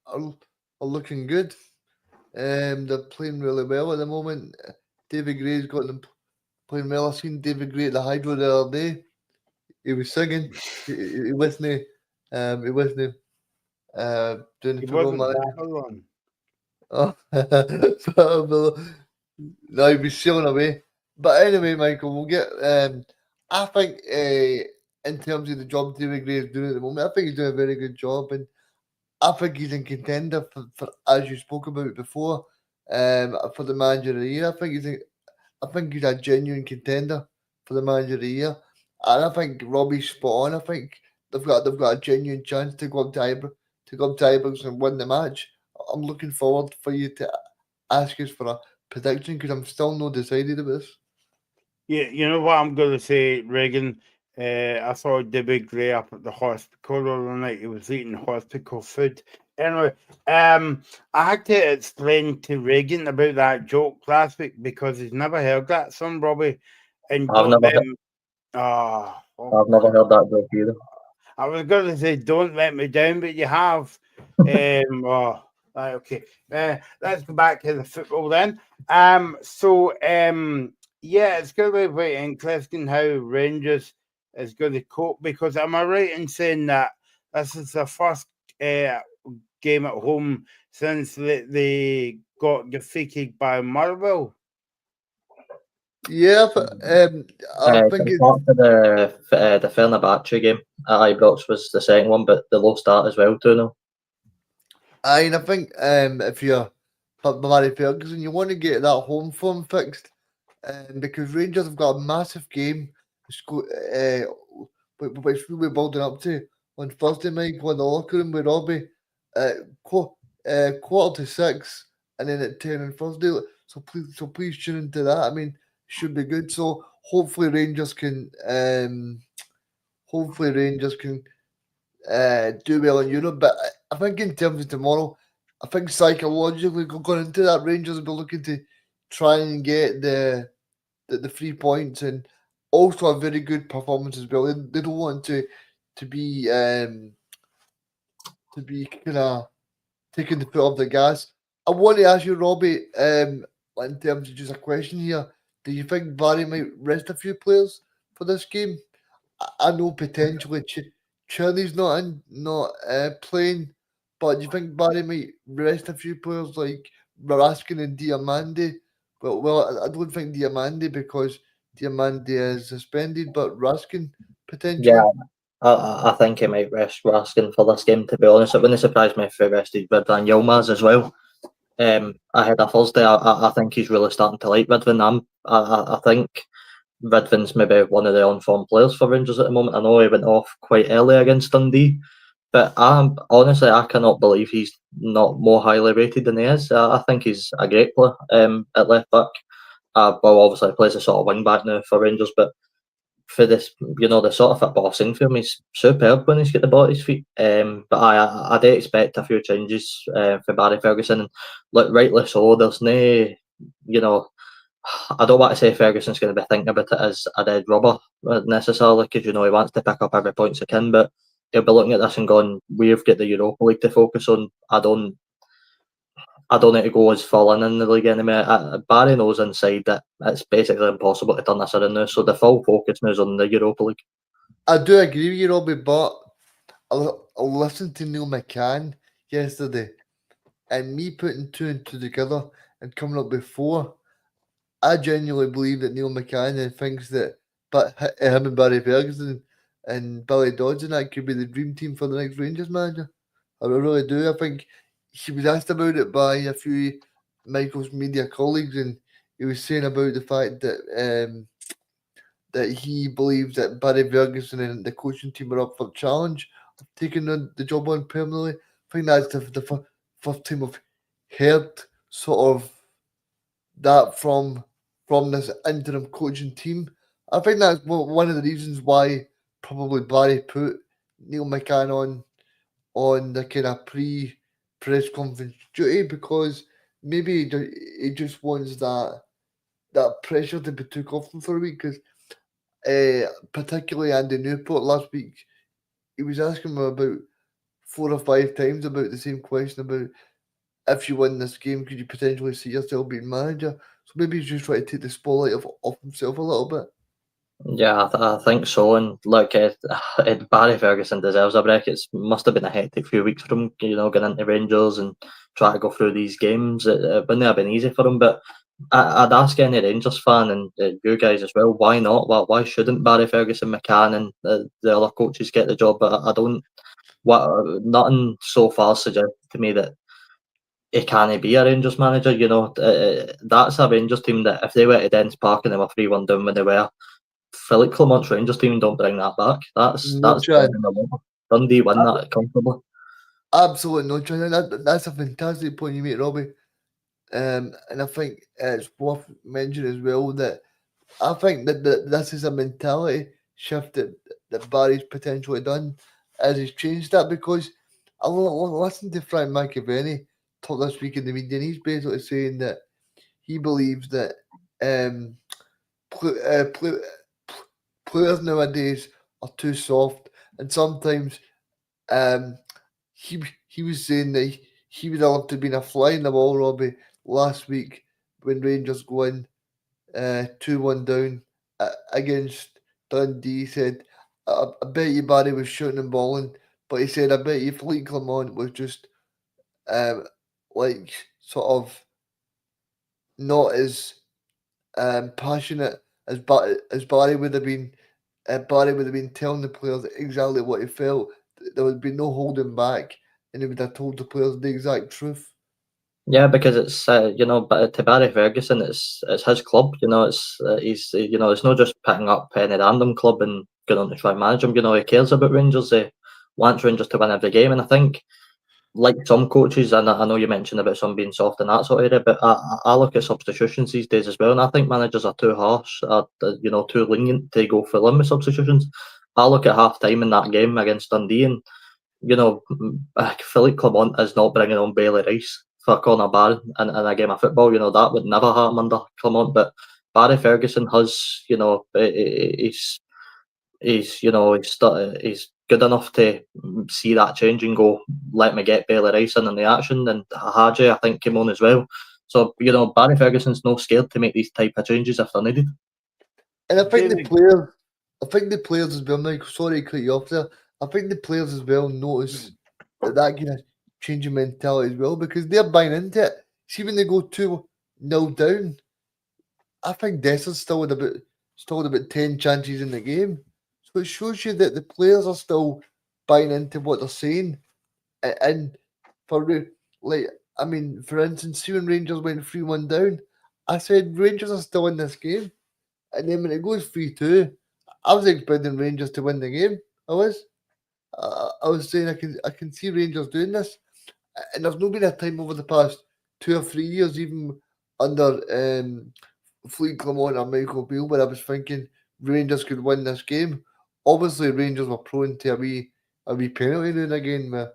are looking good. They're playing really well at the moment. David Gray's got them playing well. I seen David Gray at the Hydro the other day. He was singing. He wasn't. He wasn't doing the football man. Oh, no, he was sailing away. But anyway, Michael, we'll get. I think in terms of the job David Gray is doing at the moment, I think he's doing a very good job, and I think he's in contender for as you spoke about before, for the manager of the year. I think he's a genuine contender for the manager of the year, and I think Robbie's spot on. I think they've got a genuine chance to go up to Ibrox and win the match. I'm looking forward for you to ask us for a prediction, because I'm still not decided about this. Yeah, you know what I'm going to say, Reagan. I saw David Gray up at the hospital the other night. He was eating hospital food. Anyway, I had to explain to Reagan about that joke last week because he's never heard that song, Robbie. And I've never heard that joke either. I was going to say, don't let me down, but you have. Right, okay. Let's go back to the football then. Yeah, it's going to be very interesting how Rangers is going to cope, because am I right in saying that this is the first game at home since they got defeated by Motherwell? Yeah, but I think it's. Apart from the Fenerbahce game at Ibrox was the second one, but the low start as well, 2-0. And I think if you're Barry Ferguson, you want to get that home form fixed, because Rangers have got a massive game, which we'll be building up to on Thursday night in the locker room with Robbie at quarter to 6, and then at 10 on Thursday. So please tune into that. I mean, should be good. So hopefully Rangers can do well in Europe. But I think in terms of tomorrow, I think psychologically going into that, Rangers will be looking to try and get the 3 points, and also a very good performance as well. They don't want to be kind of taking the foot off the gas. I want to ask you, Robbie, in terms of just a question here, do you think Barry might rest a few players for this game? I know potentially Cherney's not playing, but do you think Barry might rest a few players like Raskin and Diamandi? Well, I don't think Diamandi, because Diamandi is suspended, but Raskin potentially. Yeah, I think he might rest Raskin for this game, to be honest. It wouldn't surprise me if he rested Ridvan Yilmaz as well. Ahead of Thursday, I think he's really starting to like Ridvan. I think Ridvan's maybe one of the on-form players for Rangers at the moment. I know he went off quite early against Dundee, but honestly, I cannot believe he's not more highly rated than he is. I think he's a great player at left back. Well, obviously, he plays a sort of wing back now for Rangers, but for this, the sort of football I've seen for him, he's superb when he's got the ball at his feet. But I do expect a few changes for Barry Ferguson, and look, rightly so. There's no, I don't want to say Ferguson's going to be thinking about it as a dead rubber necessarily, because he wants to pick up every point he can, but he'll be looking at this and going, we've got the Europa League to focus on. I don't need to go as full in the league anymore. Barry knows inside that it's basically impossible to turn this around now, so the full focus now is on the Europa League. I do agree with you, Robbie, but I listened to Neil McCann yesterday, and me putting two and two together and coming up with 4. I genuinely believe that Neil McCann thinks that, but him and Barry Ferguson and Billy Dodds and that could be the dream team for the next Rangers manager. I really do. I think he was asked about it by a few Michael's media colleagues, and he was saying about the fact that that he believes that Barry Ferguson and the coaching team are up for the challenge of taking the job on permanently. I think that's the first time I've heard sort of that from this interim coaching team. I think that's one of the reasons why probably Barry put Neil McCann on the kind of pre-press conference duty, because maybe he just wants that pressure to be took off him for a week, because particularly Andy Newport last week, he was asking him about 4 or 5 times about the same question about, if you win this game, could you potentially see yourself being manager? So maybe he's just trying to take the spotlight off himself a little bit. Yeah, I think so. And look, Barry Ferguson deserves a break. It must have been a hectic few weeks for him, getting into Rangers and trying to go through these games. It wouldn't have been easy for him. But I'd ask any Rangers fan, and you guys as well, why not? Why shouldn't Barry Ferguson, McCann, and the other coaches get the job? But I don't. Nothing so far suggests to me that he can't be a Rangers manager. That's a Rangers team that if they went to Dens Park and they were 3-1 down when they were, Philip Clement's Rangers team don't bring that back. That's Dundee win that comfortably. Absolutely no chance. That's a fantastic point you make, Robbie. And I think it's worth mentioning as well that I think that this is a mentality shift that Barry's potentially done, as he's changed that, because I listened to Frank McAvenny talk this week in the media, and he's basically saying that he believes that players nowadays are too soft, and sometimes he was saying that he would have loved to have been a fly in the wall, Robbie, last week when Rangers go in 2-1 down against Dundee. He said, I bet you Barry was shooting and balling, but he said, I bet you Philippe Clement was just like sort of not as passionate as Barry would have been. Barry would have been telling the players exactly what he felt. There would be no holding back, and he would have told the players the exact truth. Yeah, because it's but to Barry Ferguson, it's his club. He's it's not just picking up any random club and going on to try and manage them. He cares about Rangers. He wants Rangers to win every game, and I think, like some coaches, and I know you mentioned about some being soft in that sort of area, but I look at substitutions these days as well, and I think managers are too harsh, too lenient to go full in with substitutions. I look at half time in that game against Dundee, and Philippe Clement is not bringing on Bailey Rice for a corner bar in a game of football. That would never happen under Clement, but Barry Ferguson has, he's he's good enough to see that change and go, let me get Bailey Rice in the action, and Hadji, I think, came on as well. So, Barry Ferguson's no scared to make these type of changes if they're needed. And I think the players as well, Mike, sorry to cut you off there, I think the players as well notice that kind of change in mentality as well, because they're buying into it. See, when they go 2-0 down, I think Dessa's still had about 10 chances in the game. So it shows you that the players are still buying into what they're saying. And for instance, see when Rangers went 3-1 down, I said Rangers are still in this game. And then when it goes 3-2, I was expecting Rangers to win the game. I was saying I can see Rangers doing this. And there's not been a time over the past 2 or 3 years, even under Philippe Clement or Michael Beale, where I was thinking Rangers could win this game. Obviously, Rangers were prone to a wee penalty now and again, where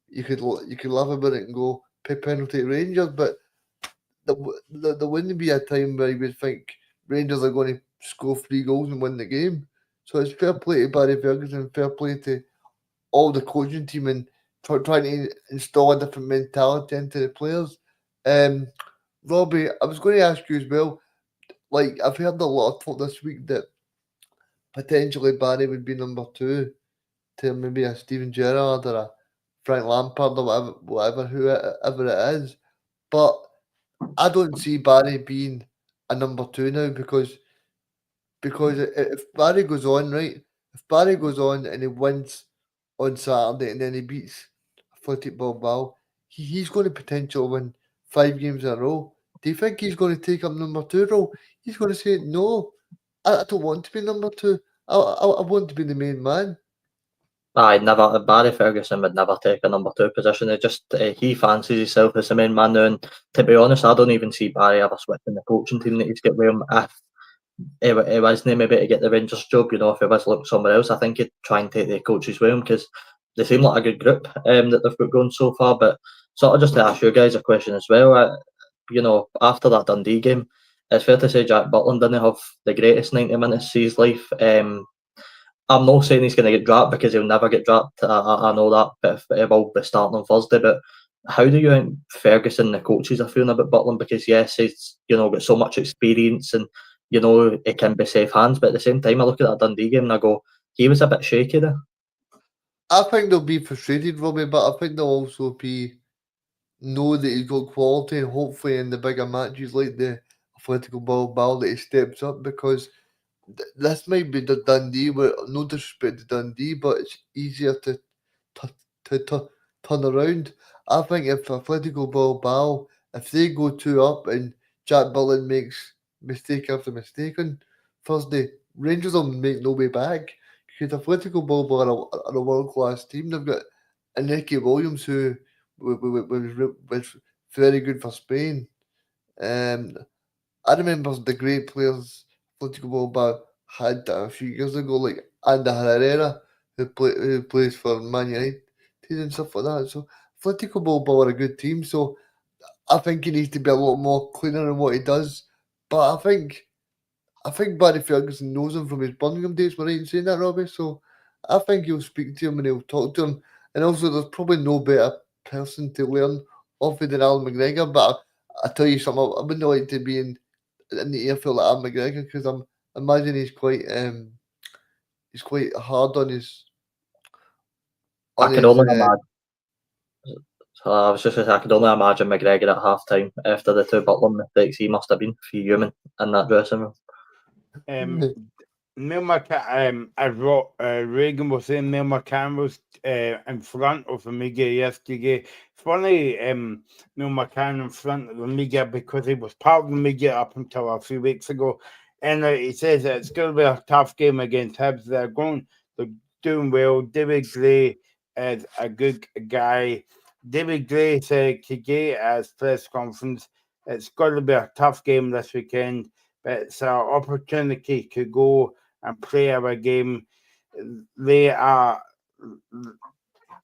you could laugh about it and go penalty to Rangers, but there wouldn't be a time where you would think Rangers are going to score 3 goals and win the game. So it's fair play to Barry Ferguson, fair play to all the coaching team and trying to install a different mentality into the players. Robbie, I was going to ask you as well, like, I've heard a lot of talk this week that potentially Barry would be number 2 to maybe a Steven Gerrard or a Frank Lampard or whoever it is. But I don't see Barry being a number 2 now because if Barry goes on, right, if Barry goes on and he wins on Saturday and then he beats Athletic Bilbao, he's going to potentially win 5 games in a row. Do you think he's going to take up number 2 role? He's going to say, no, I don't want to be number 2. I want to be the main man. Never. Barry Ferguson would never take a number 2 position. He fancies himself as the main man now. And to be honest, I don't even see Barry ever switching the coaching team that he's got with him. If he wasn't maybe to get the Rangers job, if he was looking somewhere else, I think he'd try and take the coaches with him because they seem like a good group that they've got going so far. But sort of just to ask you guys a question as well, after that Dundee game, it's fair to say Jack Butland didn't have the greatest 90 minutes of his life. I'm not saying he's going to get dropped because he'll never get dropped. I know that, but he will be starting on Thursday. But how do you think Ferguson and the coaches are feeling about Butland? Because yes, he's got so much experience and it can be safe hands. But at the same time, I look at that Dundee game and I go, he was a bit shaky there. I think they'll be frustrated, Robbie, but I think they'll also know that he's got quality and hopefully in the bigger matches like the Atletico Bilbao that he steps up because this might be the Dundee, where no disrespect to Dundee, but it's easier to turn around. I think if Atletico Bilbao, if they go 2 up and Jack Butland makes mistake after mistake on Thursday, Rangers will make no way back because Atletico Bilbao are a world-class team. They've got Iñaki Williams, who was very good for Spain. I remember the great players Atletico Bilbao had a few years ago, like Ander Herrera, who plays for Man United and stuff like that. So Atletico Bilbao are a good team. So I think he needs to be a lot more cleaner in what he does. But I think Barry Ferguson knows him from his Birmingham days. We're right in saying that, Robbie. So I think he'll speak to him and he'll talk to him. And also, there's probably no better person to learn offered than Alan McGregor. But I tell you something, I wouldn't like to be in the airfield like Alan McGregor, because I'm imagine he's quite hard on his. I could only imagine. I was just going to say, I could only imagine McGregor at half time after the two Butler mistakes. He must have been fuming in that dressing room. Neil McCann, as Reagan was saying, Neil McCann was in front of the media yesterday. It's funny, Neil McCann in front of the media, because he was part of the media up until a few weeks ago. And he says that it's going to be a tough game against Hibs. They're doing well. David Gray is a good guy. David Gray said today at his press conference, it's going to be a tough game this weekend, but it's an opportunity to go and play our game. They are,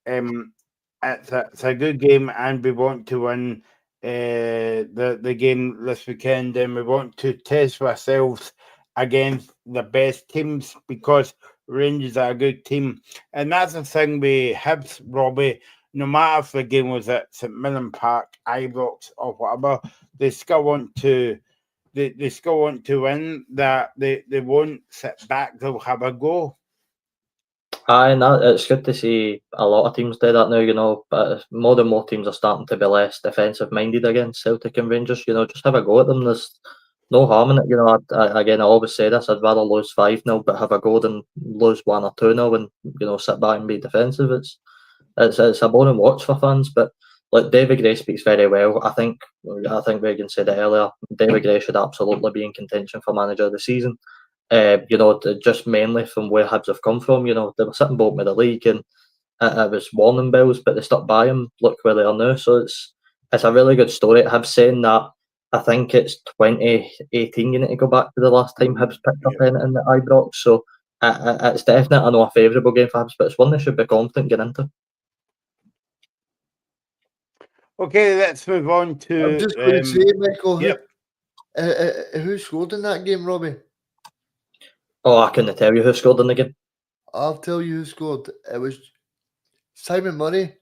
it's a good game, and we want to win the game this weekend, and we want to test ourselves against the best teams, because Rangers are a good team. And that's the thing with Hibs, Robbie. No matter if the game was at St Mirren Park, Ibrox, or whatever, they still want to. They still want to win. That they won't sit back. They'll have a go. Aye, and it's good to see a lot of teams do that now. But more and more teams are starting to be less defensive minded against Celtic and Rangers. Just have a go at them. There's no harm in it. I always say this: I'd rather lose 5-0, but have a go than lose 1 or 2-0 and sit back and be defensive. It's a boring watch for fans, but like David Gray speaks very well. I think Reagan said it earlier. David Gray should absolutely be in contention for manager of the season. Just mainly from where Hibs have come from. They were sitting bottom of the league, and it was warning bells, but they stuck by him. Look where they are now. So it's a really good story. Hibs saying that. I think it's 2018. You need to go back to the last time Hibs picked up anything at Ibrox. So it's definitely not a favourable game for Hibs, but it's one they should be confident getting into. Okay, let's move on to. I'm just going to say, Michael, yep. who scored in that game, Robbie? Oh, I couldn't tell you who scored in the game. I'll tell you who scored. It was Simon Murray,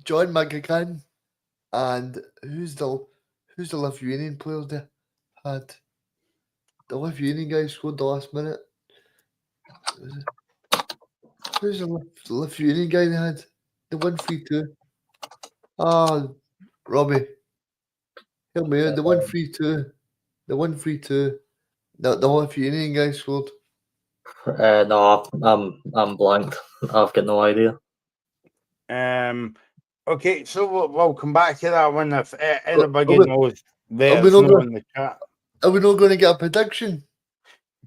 John McGann, and who's the Lithuanian players they had? The Lithuanian guy scored the last minute. Who's the Lithuanian guy they had? The 1-3-2. Robbie. Help me out. The 1-3-2. The 1-3-2. The Lithuanian guy scored. No, I'm blanked. I've got no idea. Okay, so we'll come back to that one if anybody knows. Let us know in the chat. Are we not going to get a prediction?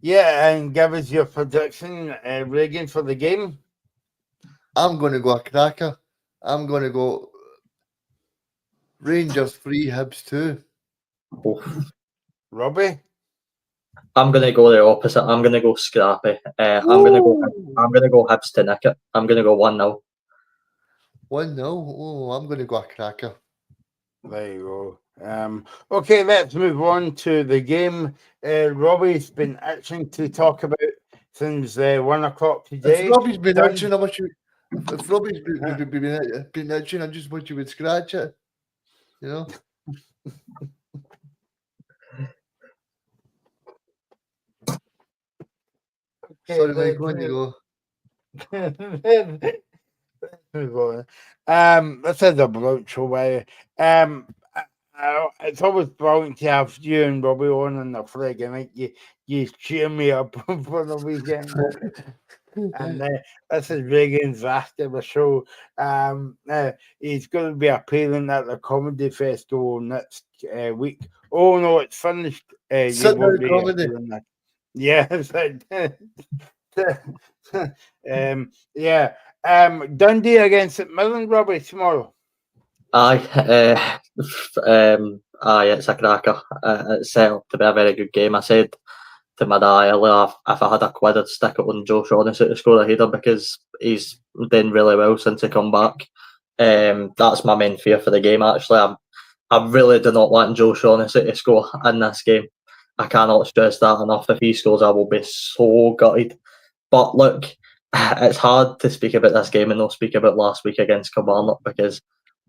Yeah, and give us your prediction, Reagan, for the game. I'm going to go a cracker. I'm going to go Rangers 3, Hibs 2. Robbie? I'm going to go the opposite. I'm going to go scrappy. I'm going to go Hibs to nick it. I'm going to go 1-0. 1-0? Oh, I'm going to go a cracker. There you go. Okay, let's move on to the game. Robbie's been itching to talk about since 1 o'clock today. If Robbie's been itching, I wish you. If Robbie's been itching, I just wish you would scratch it. Okay, sorry, Mike, when you go. This is a brilliant show, by it's always brilliant to have you and Robbie on the flag, and you cheer me up for the weekend. And this is Reagan's after the show. He's going to be appearing at the Comedy Festival next week. Oh no, it's finished. You won't be comedy. Yes. Yeah. Dundee against St Mirren, Robbie, tomorrow. Aye, it's a cracker. It's set up to be a very good game. I said to my dad earlier, if I had a quid, I'd stick it on Joe Shaughnessy to score a header, because he's done really well since he come back. That's my main fear for the game, actually. I really do not want Joe Shaughnessy to score in this game. I cannot stress that enough. If he scores, I will be so gutted. But look, it's hard to speak about this game and not speak about last week against Kilmarnock, because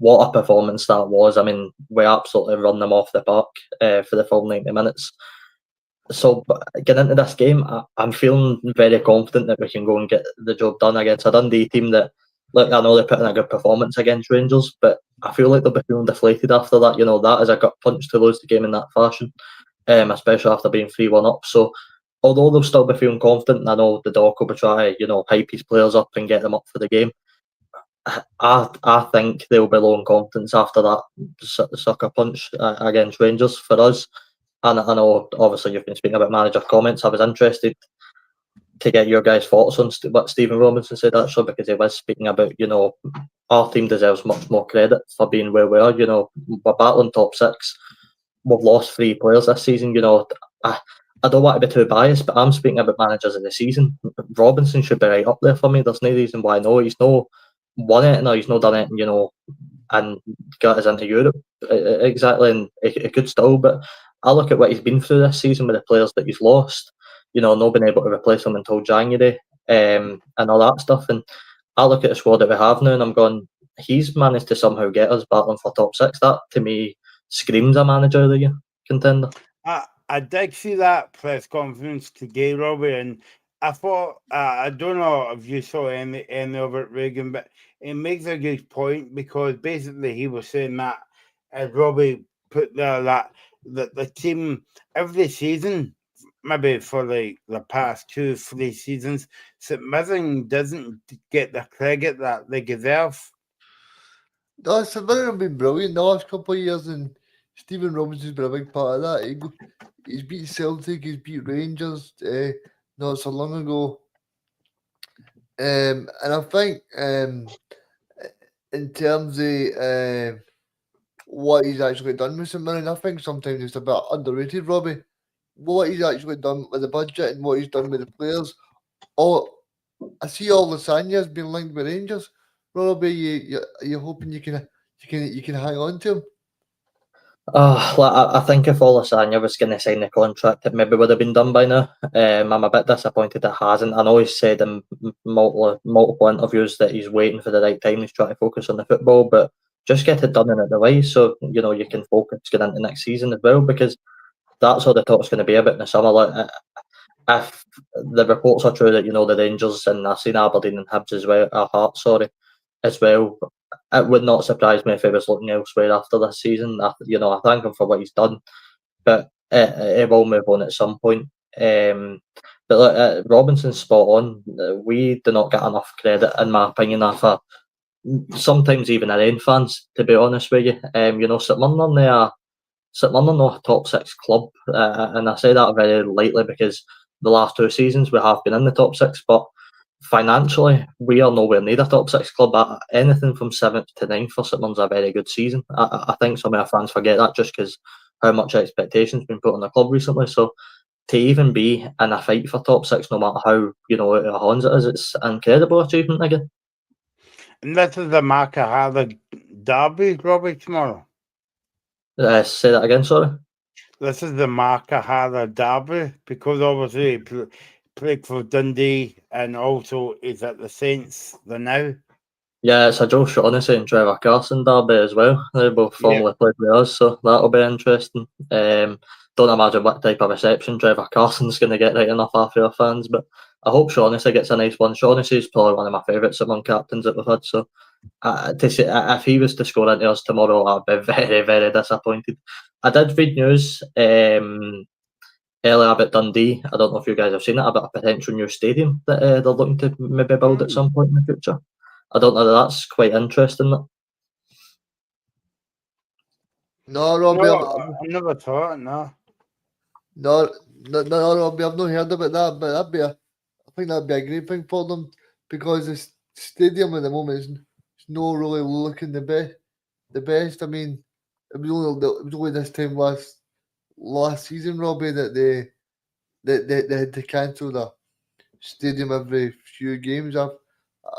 what a performance that was. I mean, we absolutely run them off the park for the full 90 minutes. So getting into this game, I'm feeling very confident that we can go and get the job done against a Dundee team that, look, I know they put in a good performance against Rangers, but I feel like they'll be feeling deflated after that. You know, that is a gut punch to lose the game in that fashion, especially after being 3-1 up. So although they'll still be feeling confident, I know the Doc will be trying to, hype his players up and get them up for the game. I think they'll be low in confidence after that sucker punch against Rangers for us. And I know, obviously, you've been speaking about manager comments. I was interested to get your guys' thoughts on what Stephen Robinson said, actually, because he was speaking about, our team deserves much more credit for being where we are. We're battling top six. We've lost 3 players this season. I don't want to be too biased, but I'm speaking about managers of the season. Robinson should be right up there for me. There's no reason why no. He's no won it, no, he's not done it, and got us into Europe exactly, and it could still. But I look at what he's been through this season with the players that he's lost. Not been able to replace them until January, and all that stuff. And I look at the squad that we have now, and I'm going, he's managed to somehow get us battling for top 6. That to me screams a manager of the year contender. I did see that press conference today, Robbie, and I thought, I don't know if you saw any of it, Reagan, but it makes a good point, because basically he was saying that, as Robbie put there, that the team every season, maybe for like the past 2-3 seasons, St Mirren doesn't get the credit that they deserve. No, St Mirren have been brilliant the last couple of years, and Stephen Robinson's been a big part of that. He's beat Celtic, he's beat Rangers not so long ago. And I think in terms of what he's actually done with St Mirren, I think sometimes it's a bit underrated, Robbie. What he's actually done with the budget and what he's done with the players. I see all Lasagna's been linked with Rangers. Robbie, you're hoping you can hang on to him? I think if Olasanya was going to sign the contract, it maybe would have been done by now. I'm a bit disappointed it hasn't. I know he's said in multiple interviews that he's waiting for the right time. He's trying to focus on the football, but just get it done in the way, so you can focus going into next season as well, because that's all the talk's going to be about in the summer. Like, if the reports are true that the Rangers, and I've seen Aberdeen and Hibs as well, as well. It would not surprise me if he was looking elsewhere after this season. I thank him for what he's done, but it will move on at some point. But look, Robinson's spot on. We do not get enough credit, in my opinion, for sometimes even our own fans, to be honest with you. St Mirren are not a top 6 club, and I say that very lightly because the last 2 seasons we have been in the top 6, but financially, we are nowhere near a top 6 club. Anything from 7th to 9th for St Mirren's a very good season. I think some of our fans forget that just because how much expectation's been put on the club recently. So to even be in a fight for top 6, no matter how out of horns it is, it's an incredible achievement again. And this is the Makahara derby, Robbie, tomorrow. Say that again, sorry. This is the Makahara derby, because obviously he played for Dundee and also is at the Saints now. Yeah, it's a Joe Shaughnessy and Trevor Carson derby as well. They both formerly played with us, so that'll be interesting. Don't imagine what type of reception Trevor Carson's going to get right enough after our fans, but I hope Shaughnessy gets a nice one. Shaughnessy's probably one of my favourites among captains that we've had, so to say, if he was to score into us tomorrow, I'd be very, very disappointed. I did read news earlier about Dundee. I don't know if you guys have seen it, about a potential new stadium that they're looking to maybe build at some point in the future. I don't know, that's quite interesting. No, Robbie, I never thought, no. No, Robbie, I've not heard about that, but I think that'd be a great thing for them, because the stadium at the moment is not really looking the best. I mean, it was only this time last season, Robbie, that they had to cancel the stadium every few games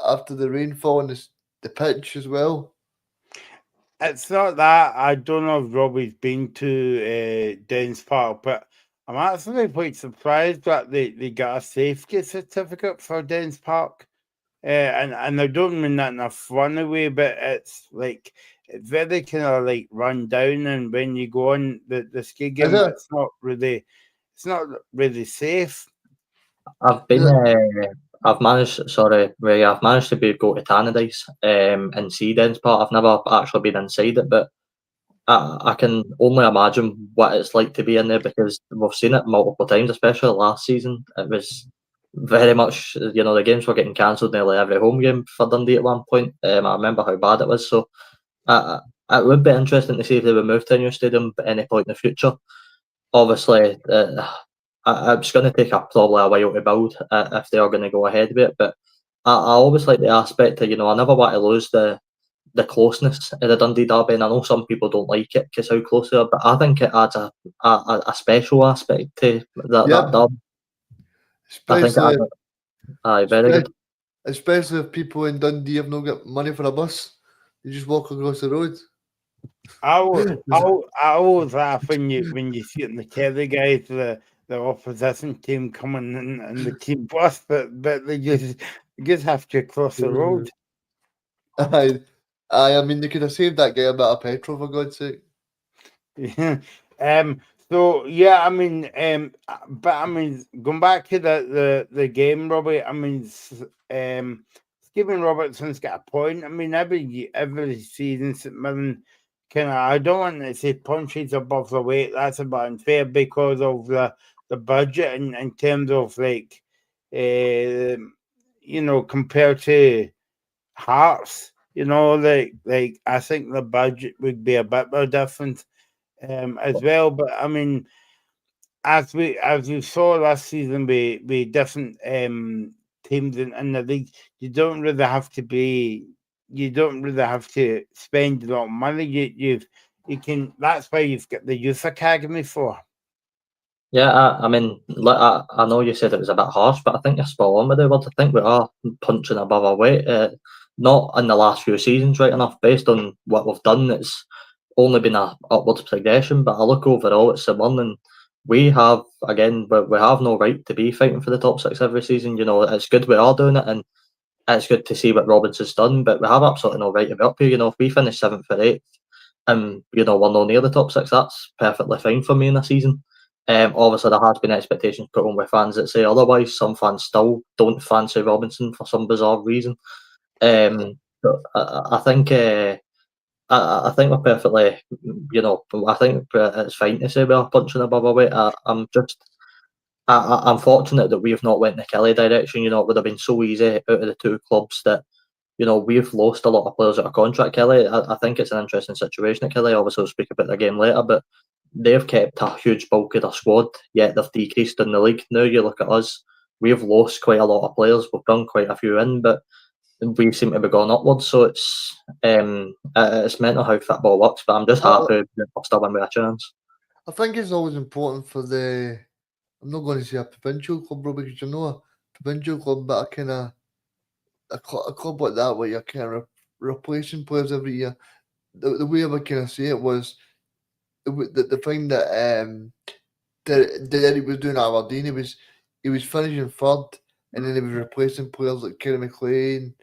after the rainfall and the pitch as well. It's not that. I don't know if Robbie's been to Dens Park, but I'm actually quite surprised that they got a safety certificate for Dens Park. and I don't mean that in a funny way, but it's like it's very kind of like run down, and when you go on the ski game, it? it's not really safe. I've been, Yeah. I've managed, sorry, Ray, I've managed to go to Tannadice in Seaden's part. I've never actually been inside it, but I can only imagine what it's like to be in there because we've seen it multiple times, especially last season. It was very much, the games were getting cancelled nearly every home game for Dundee at one point. I remember how bad it was. So it would be interesting to see if they would move to a new stadium at any point in the future. Obviously, it's going to take probably a while to build if they are going to go ahead with it. But I always like the aspect of, I never want to lose the closeness of the Dundee derby, and I know some people don't like it because how close they are, but I think it adds a special aspect to that Yep. derby. I think it Especially, adds aye, very good. especially if people in Dundee have not got money for a bus. You just walk across the road. I always laugh when you see it in the telly, guys, the opposition team coming in the team bus, but they just have to cross the road. Aye, I mean, they could have saved that guy a bit of petrol, for God's sake. Yeah. So yeah, I mean, but I mean, going back to the game, Robbie. I mean, Stephen Robertson's got a point. I mean, every season, St Mirren I don't want to say punches above the weight. That's a bit unfair because of the budget in terms of like, compared to Hearts. Like I think the budget would be a bit more different as well. But I mean, as we saw last season with different teams in the league, you don't really have to spend a lot of money. You can. That's why you've got the youth academy for. Yeah, I mean, I know you said it was a bit harsh, but I think you're spot on with the word. I think we are punching above our weight. Not in the last few seasons, right enough. Based on what we've done, it's only been a upwards progression. But I look overall at St Mirren, and we have we have no right to be fighting for the top six every season. It's good we are doing it, and it's good to see what Robinson's done. But we have absolutely no right to be up here. If we finish 7th or 8th, and we're not near the top six, that's perfectly fine for me in a season. Obviously, there has been expectations put on with fans that say otherwise. Some fans still don't fancy Robinson for some bizarre reason. I think I think we're perfectly, I think it's fine to say we're punching above our weight. I'm fortunate that we've not went in the Kelly direction. It would have been so easy out of the two clubs that we've lost a lot of players out of contract. Kelly, I think it's an interesting situation at Kelly. Obviously, we'll speak about the game later, but they've kept a huge bulk of their squad, yet they've decreased in the league. Now you look at us, we've lost quite a lot of players. We've done quite a few in, but we seem to be going upwards. So it's mental how football works. But I'm just happy that we're still in with a chance. I think it's always important for I'm not going to say a provincial club, bro, because a provincial club, but a kind of a club like that where you're kind of replacing players every year. The way I would kind of say it was the thing that Derek was doing at Aberdeen. He was finishing third, and then he was replacing players like Kerry McLean,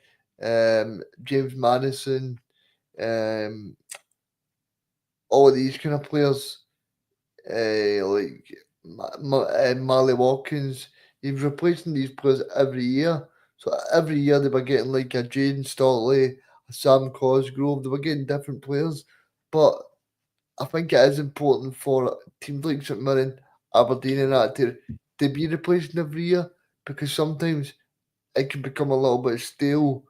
James Madison, all of these kind of players, like Marley Watkins. He was replacing these players every year. So every year they were getting like a Jaden Staley, a Sam Cosgrove. They were getting different players, but I think it is important for teams like St Mirren, Aberdeen, and that to be replacing every year, because sometimes it can become a little bit stale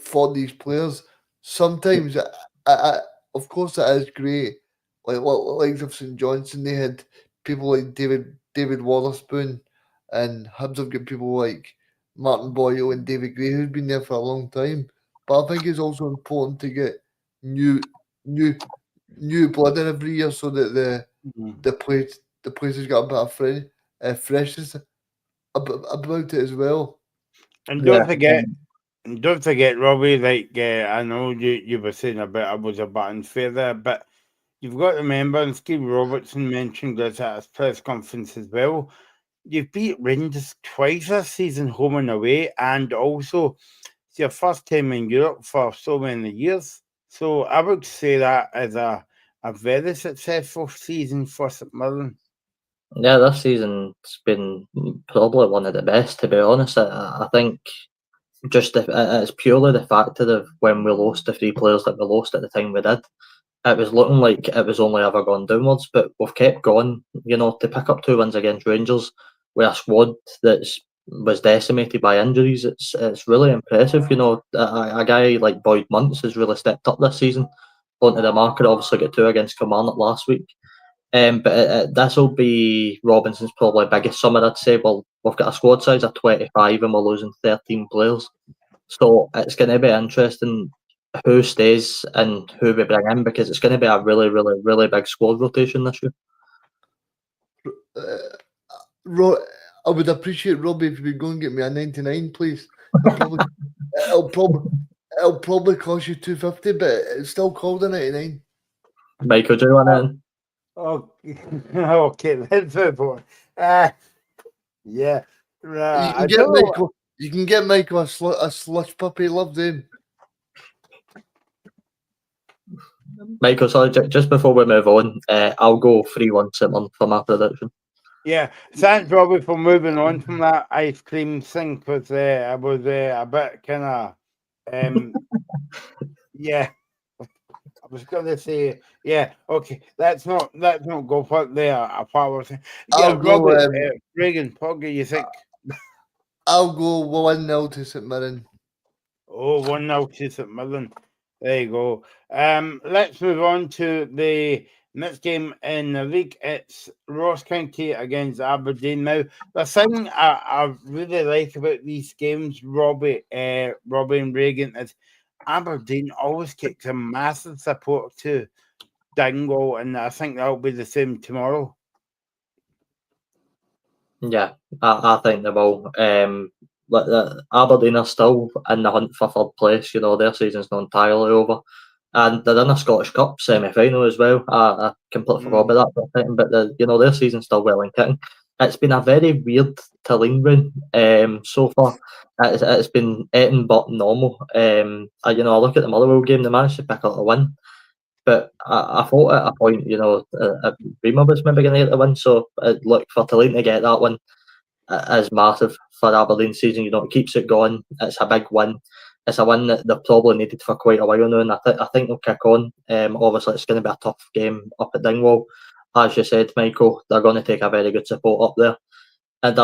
for these players. Sometimes, of course, it is great. Like of St Johnstone, they had people like David Watherspoon, and Hibs have got people like Martin Boyle and David Gray, who's been there for a long time. But I think it's also important to get new blood in every year, so that the place has got a bit of freshness about it as well. And don't forget, Robbie. Like I know you were saying about I was a bit unfair there, but you've got to remember, and Steve Robertson mentioned this at his press conference as well. you've beat Rangers twice this season, home and away, and also it's your first time in Europe for so many years. So I would say that is a very successful season for St Mirren. Yeah, this season's been probably one of the best, to be honest. I think just it's purely the factor of when we lost the 3 players that we lost at the time we did. It was looking like it was only ever going downwards, but we've kept going. To pick up 2 wins against Rangers with a squad that was decimated by injuries, it's really impressive. A guy like Boyd Muntz has really stepped up this season. Onto the market, obviously got 2 against Kilmarnock last week. But this will be Robinson's probably biggest summer, I'd say. Well, we've got a squad size of 25 and we're losing 13 players. So it's going to be interesting who stays and who we bring in, because it's going to be a really, really, really big squad rotation this year. I would appreciate, Robbie, if you would go and get me a 99, please. It'll probably cost you $250, but it's still called a 99. Michael, do you want in? Oh, okay, let's move on. Yeah, right. You can get Michael a slush puppy. Loves him. Michael, sorry, just before we move on, I'll go 3-1 St Mirren for my prediction. Yeah, thanks, Robbie, for moving on from that ice cream thing, because I was a bit kind of, yeah. I was going to say, yeah, okay, let's not go for there. Yeah, Robbie, Reagan, what do you think? I'll go 1-0 to St Mirren. Oh, 1-0 to St Mirren. There you go. Let's move on to the next game in the league. It's Ross County against Aberdeen. Now, the thing I really like about these games, Robbie and Reagan, is Aberdeen always kicks a massive support to Dingle, and I think that'll be the same tomorrow. Yeah, I think they will. Aberdeen are still in the hunt for third place. Their season's not entirely over, and they're in a Scottish Cup semi-final as well. I completely forgot about that for a second, but their season's still well and kicking. It's been a very weird Tillene run so far. It's been anything but normal. I look at the Motherwell game; they managed to pick up a win. But I thought at a point, Rima was maybe going to get the win. So, look, for Tillene to get that one is massive for Aberdeen season. It keeps it going. It's a big win. It's a win that they've probably needed for quite a while now, and I think they'll kick on. Obviously, it's going to be a tough game up at Dingwall. As you said, Michael, they're going to take a very good support up there. And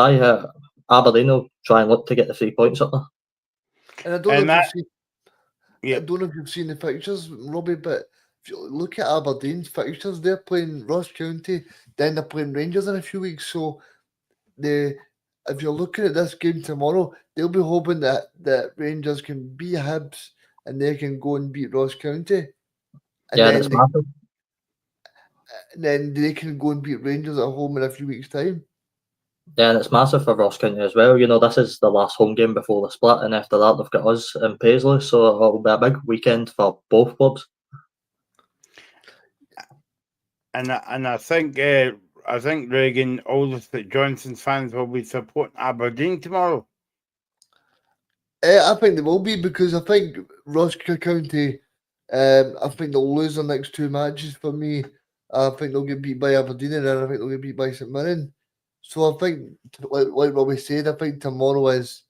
Aberdeen will try and look to get the 3 points up there. And I don't know if you've seen the fixtures, Robbie, but if you look at Aberdeen's fixtures, they're playing Ross County, then they're playing Rangers in a few weeks. So if you're looking at this game tomorrow, they'll be hoping that Rangers can beat Hibs and they can go and beat Ross County. And that's massive. And then they can go and beat Rangers at home in a few weeks' time. Yeah, and it's massive for Ross County as well. This is the last home game before the split, and after that they've got us in Paisley, so it'll be a big weekend for both clubs. And I think Reagan, all the St Johnson's fans will be supporting Aberdeen tomorrow. I think they will be, because I think Ross County, I think they'll lose their next 2 matches for me. I think they'll get beat by Aberdeen, and then I think they'll get beat by St Mirren. So I think, like Robbie said, I think tomorrow is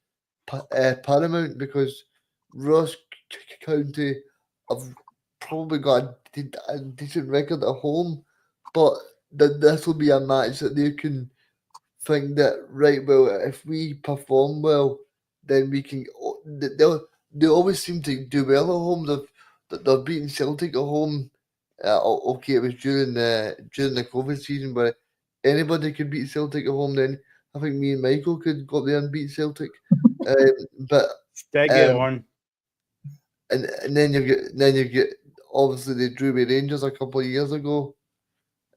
paramount, because Ross County have probably got a decent record at home, but this will be a match that they can think that, right, well, if we perform well, then we can. They always seem to do well at home. They've beaten Celtic at home. Okay, it was during the COVID season, but anybody could beat Celtic at home. Then I think me and Michael could go up there and beat Celtic. But stay on. And then you get obviously they drew with Rangers a couple of years ago.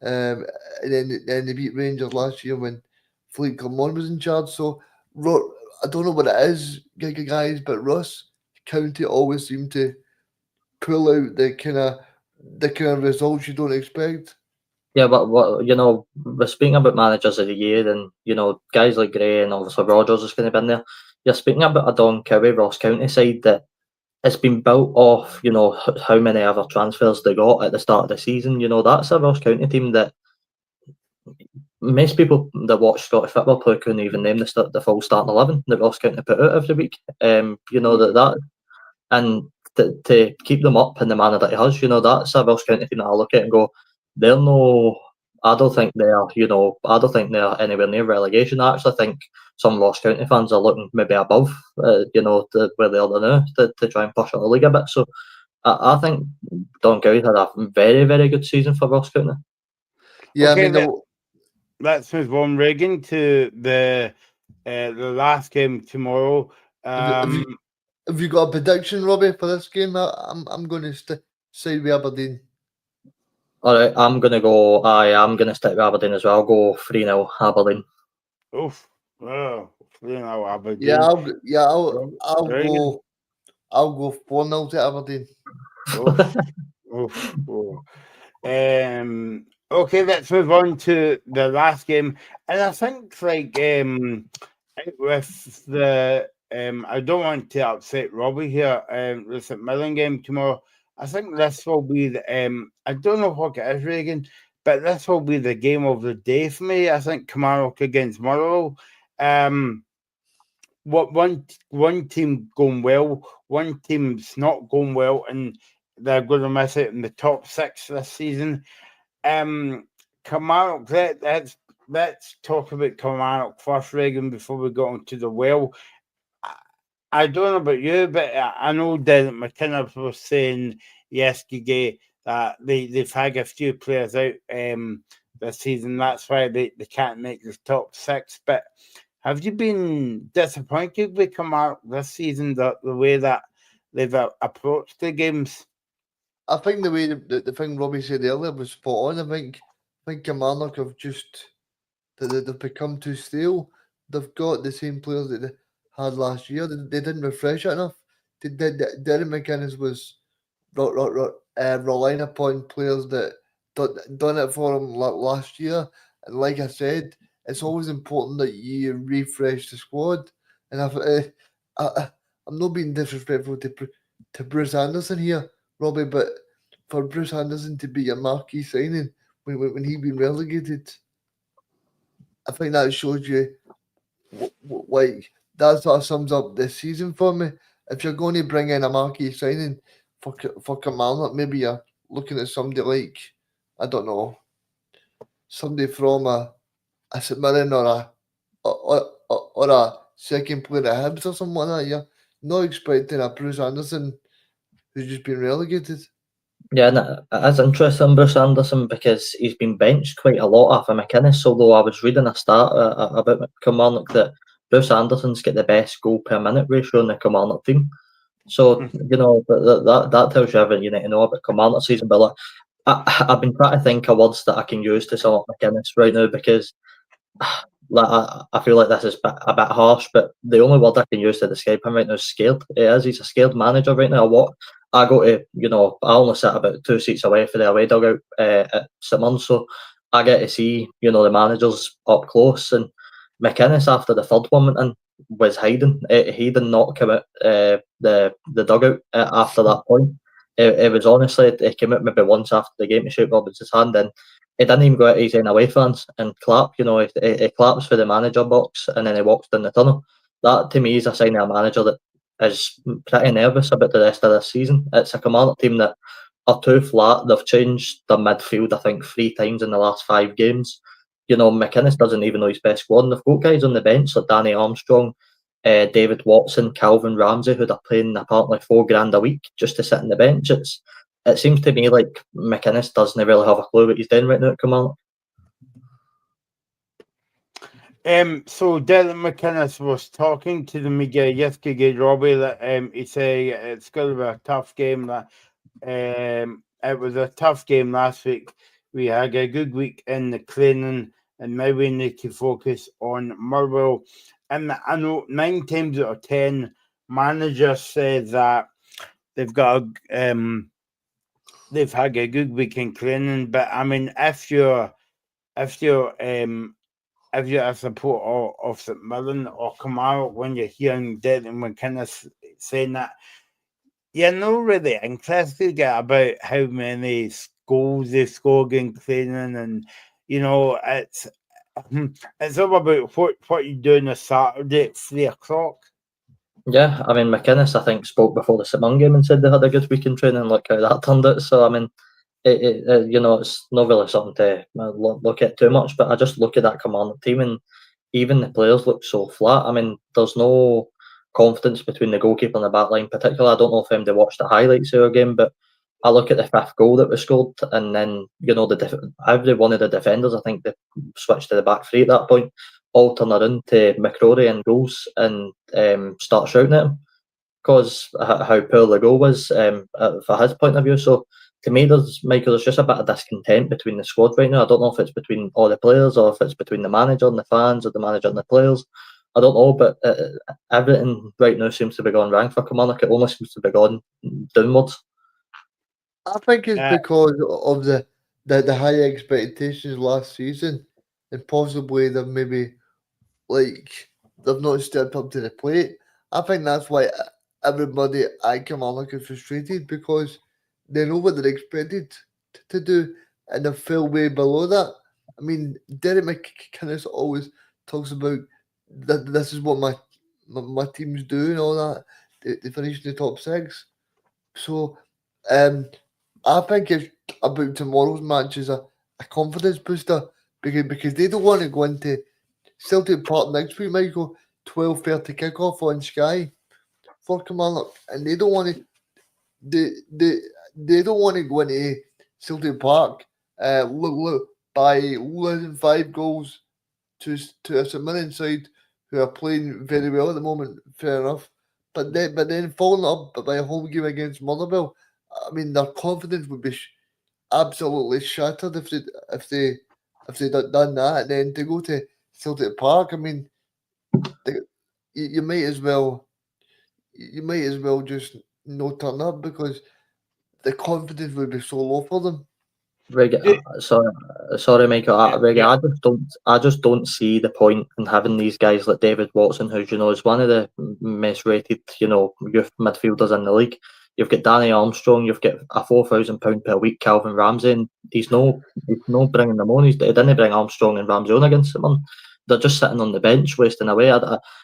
And then they beat Rangers last year when Fleet Kilmore was in charge. So I don't know what it is, guys, but Ross County always seem to pull out the kind of results you don't expect. Yeah, but what we're speaking about managers of the year, and guys like Gray and obviously Rodgers is going to be in there. You're speaking about a Don Cowie Ross County side that it's been built off, how many other transfers they got at the start of the season. That's a Ross County team that most people that watch Scottish football probably couldn't even name the full starting 11 that Ross County put out every week. That and to keep them up in the manner that he has, that's a Ross County team that I look at and go, they're no. I don't think they're, I don't think they're anywhere near relegation. I actually think some Ross County fans are looking maybe above, where they are now to try and push on the league a bit. So I think Don Cowie had a very, very good season for Ross County. Yeah, Okay, I mean, let's move on, Reagan, to the last game tomorrow. have you got a prediction, Robbie, for this game? I'm going to side with Aberdeen. All right, I'm going to stick with Aberdeen as well. I'll go 3-0 Aberdeen. Oof. Oh, 3-0 Aberdeen. Yeah, I'll go 4-0 to Aberdeen. Okay, let's move on to the last game. And I think with the I don't want to upset Robbie here. The St Mirren game tomorrow. I think this will be the I don't know what it is, Reagan, but this will be the game of the day for me. I think Kilmarnock against Motherwell. What one team going well, one team's not going well, and they're going to miss it in the top 6 this season. Kilmarnock, let's talk about Kilmarnock first, Reagan, before we go on to the well. I don't know about you, but I know Derek McInnes was saying yesterday that they've had a few players out this season. That's why they can't make the top 6. But have you been disappointed with Kilmarnock this season, the way that they've approached the games? I think the way the thing Robbie said earlier was spot on. I think Kilmarnock have just they've become too stale. They've got the same players that they had last year. They didn't refresh it enough. Derek McInnes was relying upon players that done it for him last year. And like I said, it's always important that you refresh the squad. And I'm not being disrespectful to Bruce Anderson here, Robbie, but for Bruce Anderson to be a marquee signing when he'd been relegated, I think that shows you, like, that sort of sums up this season for me. If you're going to bring in a marquee signing for Kilmarnock, maybe you're looking at somebody like, I don't know, somebody from a St Mirren or a second player at Hibs or something like that. You're not expecting a Bruce Anderson who's just been relegated. Yeah, and it's interesting, Bruce Anderson, because he's been benched quite a lot after McInnes, although I was reading a stat about Kilmarnock that Bruce Anderson's got the best goal per minute ratio in the Kilmarnock team. So, that tells you everything you need to know about Kilmarnock season. But I've been trying to think of words that I can use to sum up McInnes right now, because I feel like this is a bit harsh, but the only word I can use to describe him right now is scared. He's a scared manager right now. I go to, I only sit about 2 seats away for the away dugout at St Mirren, so I get to see, the managers up close. And McInnes, after the third one went in, was hiding. He did not come out the dugout after that point. It was honestly, he came out maybe once after the game to shake Robertson's hand, and he didn't even go out to his own away fans and clap. He claps for the manager box and then he walks down the tunnel. That to me is a sign of a manager that is pretty nervous about the rest of this season. It's a Kilmarnock team that are too flat. They've changed their midfield, I think, 3 times in the last 5 games. McInnes doesn't even know his best squad. And they've got guys on the bench like Danny Armstrong, David Watson, Calvin Ramsey, who are playing apparently $4,000 a week just to sit on the bench. It seems to me like McInnes doesn't really have a clue what he's doing right now at Kilmarnock. So Derek McInnes was talking to the media yesterday, Robbie, that he said it's going to be a tough game. That it was a tough game last week. We had a good week in the training, and now we need to focus on Motherwell. And I know 9 times out of 10, managers say that they've got they've had a good week in training. But I mean, if you're a supporter of St Mirren or Kamara, when you're hearing Declan McInnes saying that, you're not really interested about how many goals they scored in training, and it's all about what you do on a Saturday at 3:00. Yeah, I mean, McInnes, I think, spoke before the St Mirren game and said they had a good week in training. Look how that turned out. So, I mean, it's not really something to look at too much, but I just look at that Commander team and even the players look so flat. I mean, there's no confidence between the goalkeeper and the back line, particularly. I don't know if they watched the highlights of our game, but I look at the fifth goal that was scored, and then, every one of the defenders, I think they switched to the back three at that point, all turn around to McCrory and goals and start shouting at him because how poor the goal was for his point of view. So to me, there's just a bit of discontent between the squad right now. I don't know if it's between all the players or if it's between the manager and the fans or the manager and the players. I don't know, but everything right now seems to be going wrong for Kilmarnock. It almost seems to be going downwards. I think it's because of the high expectations last season, and possibly they've maybe they've not stepped up to the plate. I think that's why everybody at Kilmarnock is frustrated because they know what they're expected to do and they fell way below that. I mean, Derek McInnes always talks about that this is what my team's do and all that. They finish in the top six. So I think it's about tomorrow's match as a confidence booster because they don't want to go into Celtic Park next week, Michael. 12:30 kickoff on Sky for Kilmarnock, and they don't want to. They don't want to go into Celtic Park. Look by losing 5 goals to a St Mirren side who are playing very well at the moment. Fair enough, but then following up by a home game against Motherwell, I mean their confidence would be absolutely shattered if they done that. And then to go to Celtic Park, I mean, you might as well just not turn up because the confidence would be so low for them. Reggie, sorry, Michael. Reggie, Yeah. I just don't see the point in having these guys like David Watson, who is one of the most rated, youth midfielders in the league. You've got Danny Armstrong. You've got a £4,000 per week Calvin Ramsey, and he's no bringing them on. He didn't bring Armstrong and Ramsey on against them. They're just sitting on the bench wasting away.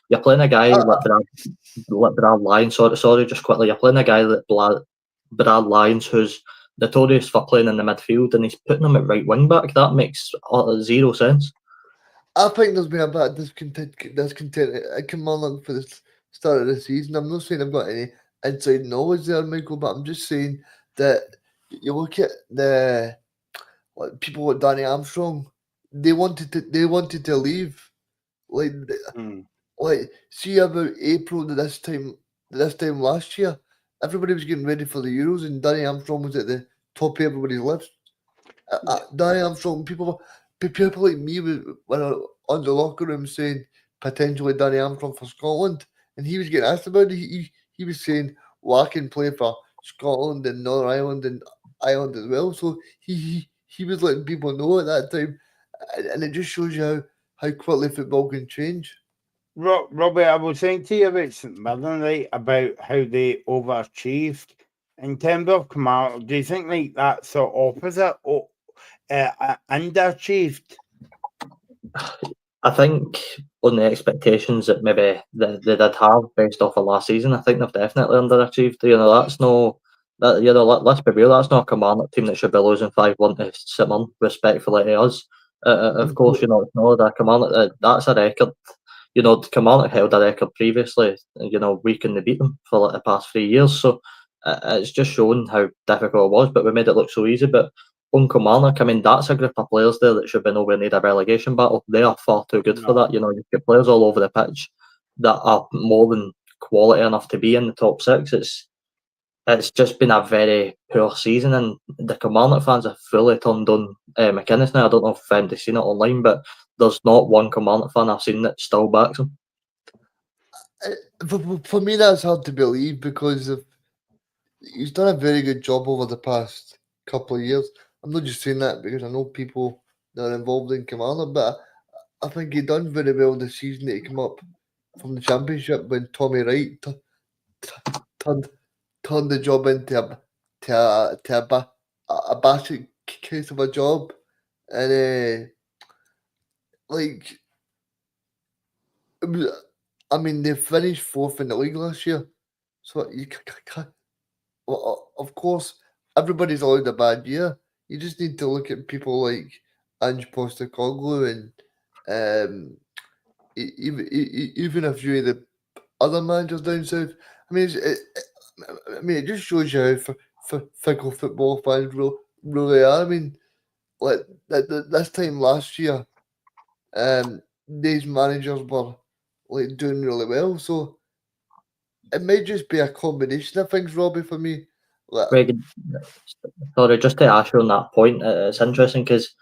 You're playing a guy like Brad Lyons. Sorry, just quickly. You're playing a guy like Brad Lyons, who's notorious for playing in the midfield, and he's putting him at right wing back. That makes zero sense. I think there's been a bit of discontent at Kilmarnock for the start of the season. I'm not saying I've got any inside knowledge there, Michael, but I'm just saying that you look at people like Danny Armstrong. They wanted to leave. See about April to this time last year, everybody was getting ready for the Euros, and Danny Armstrong was at the top of everybody's list. Danny Armstrong, people like me were on the locker room saying potentially Danny Armstrong for Scotland, and he was getting asked about it. He was saying, "Well, I can play for Scotland and Northern Ireland and Ireland as well." So he was letting people know at that time, and it just shows you how quickly football can change. Robbie, I was saying to you about St Mirren, right, about how they overachieved. In terms of Kamara, do you think that's the opposite or underachieved? I think on the expectations that maybe they did have based off of last season, I think they've definitely underachieved. That's no. Let's be real. That's not a Kilmarnock team that should be losing 5-1 to St Mirren, respectfully to us. Of course, it's not that Kilmarnock. That's a record. Kilmarnock held a record previously. We couldn't beat them for the past 3 years. So it's just shown how difficult it was. But we made it look so easy. But on Kilmarnock, I mean, that's a group of players there that should be nowhere near a relegation battle. They are far too good for that. You've got players all over the pitch that are more than quality enough to be in the top 6. It's just been a very poor season, and the Kilmarnock fans have fully turned on McInnes now. I don't know if anybody's seen it online, but there's not one Kilmarnock fan I've seen that still backs him. For me, that's hard to believe because he's done a very good job over the past couple of years. I'm not just saying that because I know people that are involved in Kilmarnock, but I think he done very well this season that he came up from the Championship when Tommy Wright turned the job into a basic case of a job, and like it was, I mean they finished 4th in the league last year, so you can't. Well, of course, everybody's allowed a bad year. You just need to look at people like Ange Postecoglou and even a few of the other managers down south. I mean, it just shows you how fickle football fans really are. I mean, like this time last year, these managers were like doing really well. So it might just be a combination of things, Robbie, for me. Like, Regan, sorry, just to ask you on that point, it's interesting because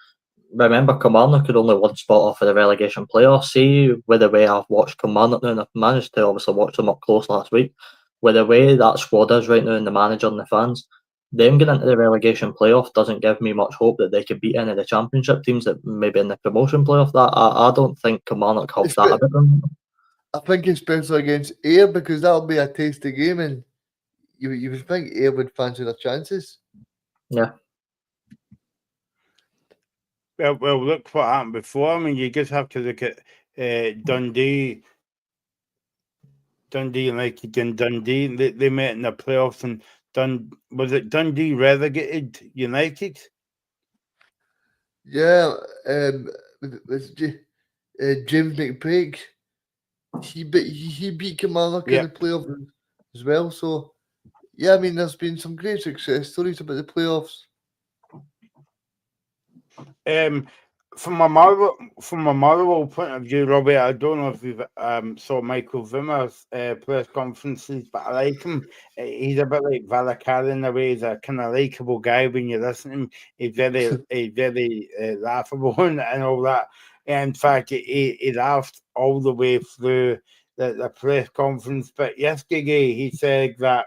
remember Kilmarnock could only one spot off of the relegation playoffs. See, with the way I've watched Kilmarnock now, and I've managed to obviously watch them up close last week, with the way that squad is right now and the manager and the fans, them getting into the relegation playoff doesn't give me much hope that they could beat any of the championship teams that maybe in the promotion playoff. That I don't think Kilmarnock have that about them. I think especially against Ayr, because that'll be a tasty game, and you would think Ayr would fancy their chances. Yeah. Well, look what happened before. I mean, you just have to look at Dundee United and Dundee. They met in the playoffs, and was it Dundee relegated United? Yeah, James McPake. He beat Kilmarnock in the playoffs as well. So yeah, I mean, there's been some great success stories about the playoffs. From a Motherwell point of view, Robbie, I don't know if you've saw Michael Vimmer's press conferences, but I like him. He's a bit like Valakar in a way. He's a kind of likeable guy when you listen to him. He's very laughable and all that. In fact, he laughed all the way through the press conference. But yesterday, he said that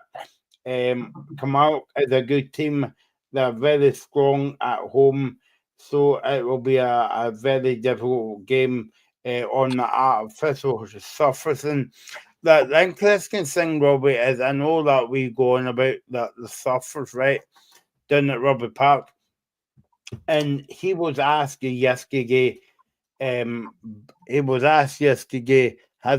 Kilmarnock is a good team. They're very strong at home. So it will be a very difficult game on the artificial surface. And the interesting thing, Robbie, is I know that we go on about the surface, right, down at Rugby Park. And he was asked yesterday, has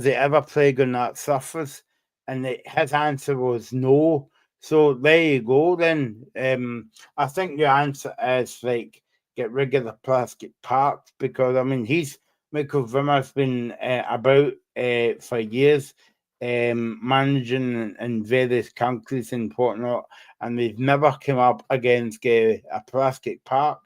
he ever played on that surface? And his answer was no. So there you go then. I think your answer is like, get rid of the plastic parks, because I mean Michael Vimmer's been about for years, managing in various countries and whatnot, and they've never come up against a plastic park.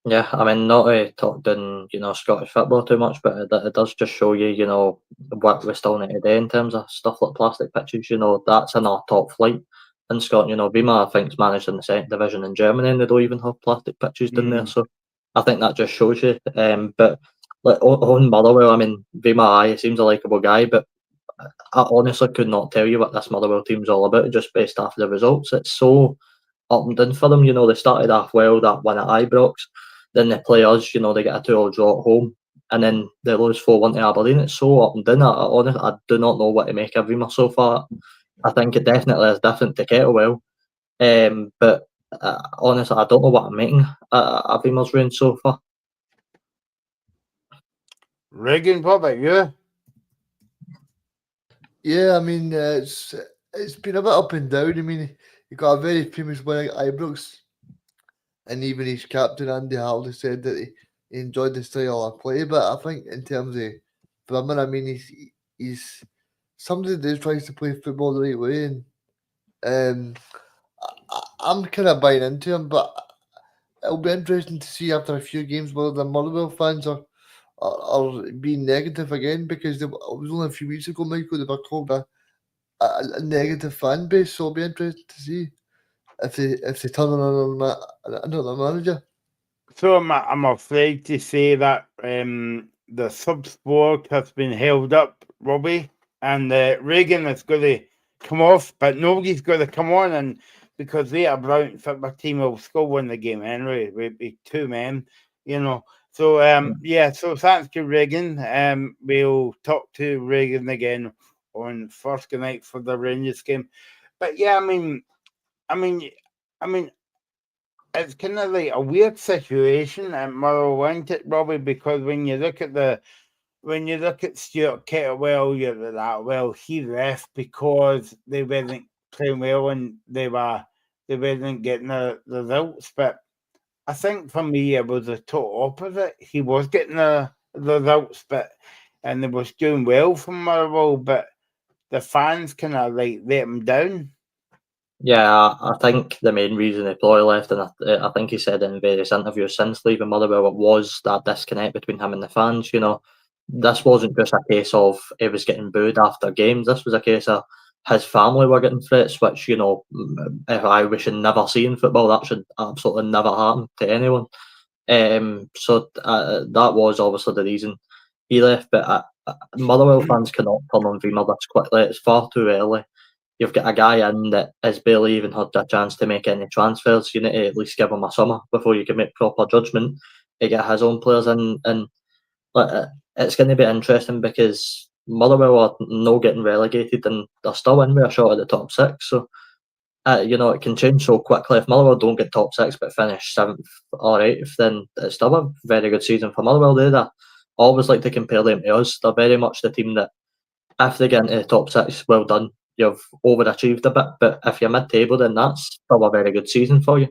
Yeah, I mean, not to talk down, Scottish football too much, but it does just show you, what we still need to do in terms of stuff like plastic pitches. That's in our top flight in Scotland. Vima, I think, is managed in the second division in Germany, and they don't even have plastic pitches down there. So I think that just shows you. But like on Motherwell, I mean, Vima, he seems a likeable guy, but I honestly could not tell you what this Motherwell team's all about just based off the results. It's so up and down for them. They started off well, that win at Ibrox. Then they play us, they get a 2-0 draw at home, and then they lose 4-1 to Aberdeen. It's so up and down. Honestly, I do not know what to make of Vima so far. I think it definitely is different to Kettlewell. But honestly, I don't know what I'm making of Vima's reign so far. Regan, what about you? Yeah, I mean, it's been a bit up and down. I mean, he got a very famous win at Ibrox. And even his captain, Andy Harley, said that he enjoyed the style of play. But I think in terms of Brimmer, I mean, he's somebody that tries to play football the right way. And I'm kind of buying into him. But it'll be interesting to see after a few games whether the Motherwell fans are being negative again. Because it was only a few weeks ago, Michael, they were called a negative fan base. So it'll be interesting to see if they turn on another manager. So I'm afraid to say that the sub-sport has been held up, Robbie, and Reagan is going to come off, but nobody's going to come on. And because they are a brilliant football team. Will still win the game anyway. With 2 men, So so thanks to Reagan. We'll talk to Reagan again on Thursday night for the Rangers game. But yeah, I mean, it's kind of like a weird situation at Motherwell, isn't it, Robbie? Because when you look at Stuart Kettlewell, you're like, well, he left because they weren't playing well and they weren't getting the results. But I think for me, it was the total opposite. He was getting the results, and they was doing well for Motherwell, but the fans kind of like let him down. Yeah, I think the main reason he probably left, and I think he said in various interviews since leaving Motherwell, it was that disconnect between him and the fans. This wasn't just a case of he was getting booed after games. This was a case of his family were getting threats, which, if we should never see in football, that should absolutely never happen to anyone. So that was obviously the reason he left. But Motherwell fans cannot turn on Dreamer this quickly. It's far too early. You've got a guy in that has barely even had a chance to make any transfers. You need to at least give him a summer before you can make proper judgment to get his own players in. And it's going to be interesting because Motherwell are not getting relegated and they're still in with a shot at the top 6. So, it can change so quickly. If Motherwell don't get top 6 but finish 7th or 8th, then it's still a very good season for Motherwell. I always like to compare them to us. They're very much the team that, if they get into the top 6, well done. You've overachieved a bit, but if you're mid-table, then that's still a very good season for you.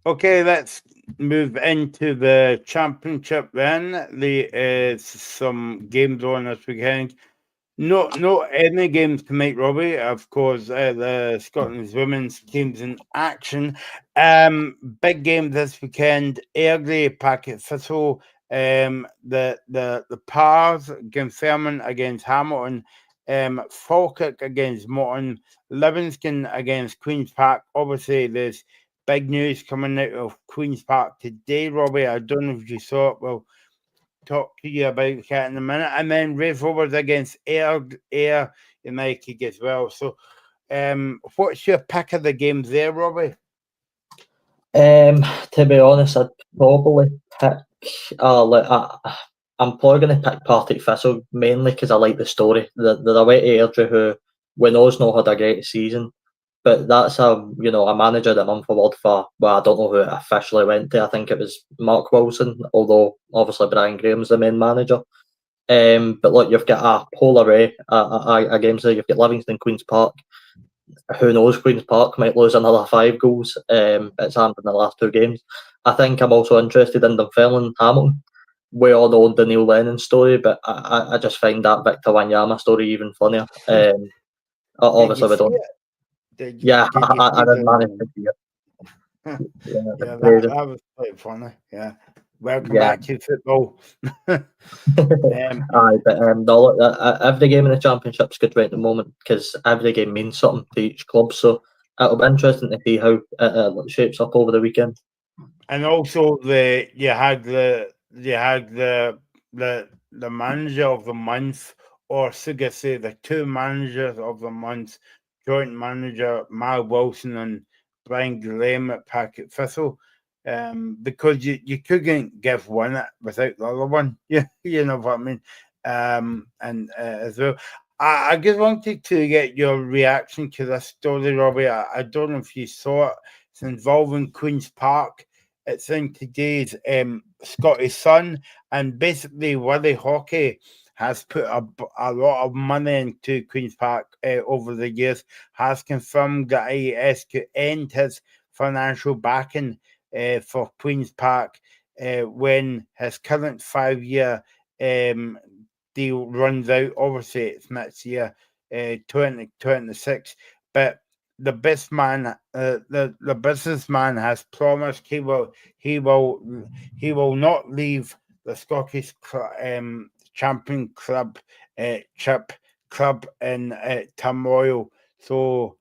Okay, let's move into the Championship then. There is some games on this weekend. Not any games tonight, Robbie. Of course, the Scotland's women's team's in action. Big game this weekend. Airdrie, Packet Thistle. The Pars, Glenfermant against Hamilton. Falkirk against Morton. Livingston against Queen's Park. Obviously, there's big news coming out of Queen's Park today, Robbie. I don't know if you saw it. We'll talk to you about that in a minute. And then Raith Rovers against Ayr United as well. So, what's your pick of the games there, Robbie? To be honest, I'd probably pick. I'm probably going to pick Partick Thistle mainly because I like the story. They're away to Airdrie, who we know's not had a great season, but that's a manager that I'm forward for. Well, I don't know who it officially went to. I think it was Mark Wilson, although obviously Brian Graham's the main manager. But look, you've got a whole array of games there. You've got Livingston, Queen's Park. Who knows? Queen's Park might lose another 5 goals. It's happened in the last 2 games. I think I'm also interested in Dunfermline, Hamilton. We all know the Neil Lennon story, but I just find that Victor Wanyama story even funnier. Obviously, we don't. I did manage to see it. Yeah, that was quite funny. Yeah. Welcome back to football. Every game in the Championship's good right at the moment because every game means something to each club. So it'll be interesting to see how it shapes up over the weekend. And also, you had the manager of the month, or should I say, the 2 managers of the month, joint manager Mal Wilson and Brian Graham at Packet Thistle. Because you couldn't give one without the other one. You know what I mean? And as well, I just wanted to get your reaction to this story, Robbie. I don't know if you saw it. It's involving Queen's Park. It's in today's Scottish Sun, and basically Willie Hockey has put a lot of money into Queen's Park over the years, has confirmed that he is to end his financial backing for Queen's Park when his current 5-year deal runs out. Obviously, it's next year, 2026. But the businessman has promised he will not leave the Scottish champion club in turmoil. So,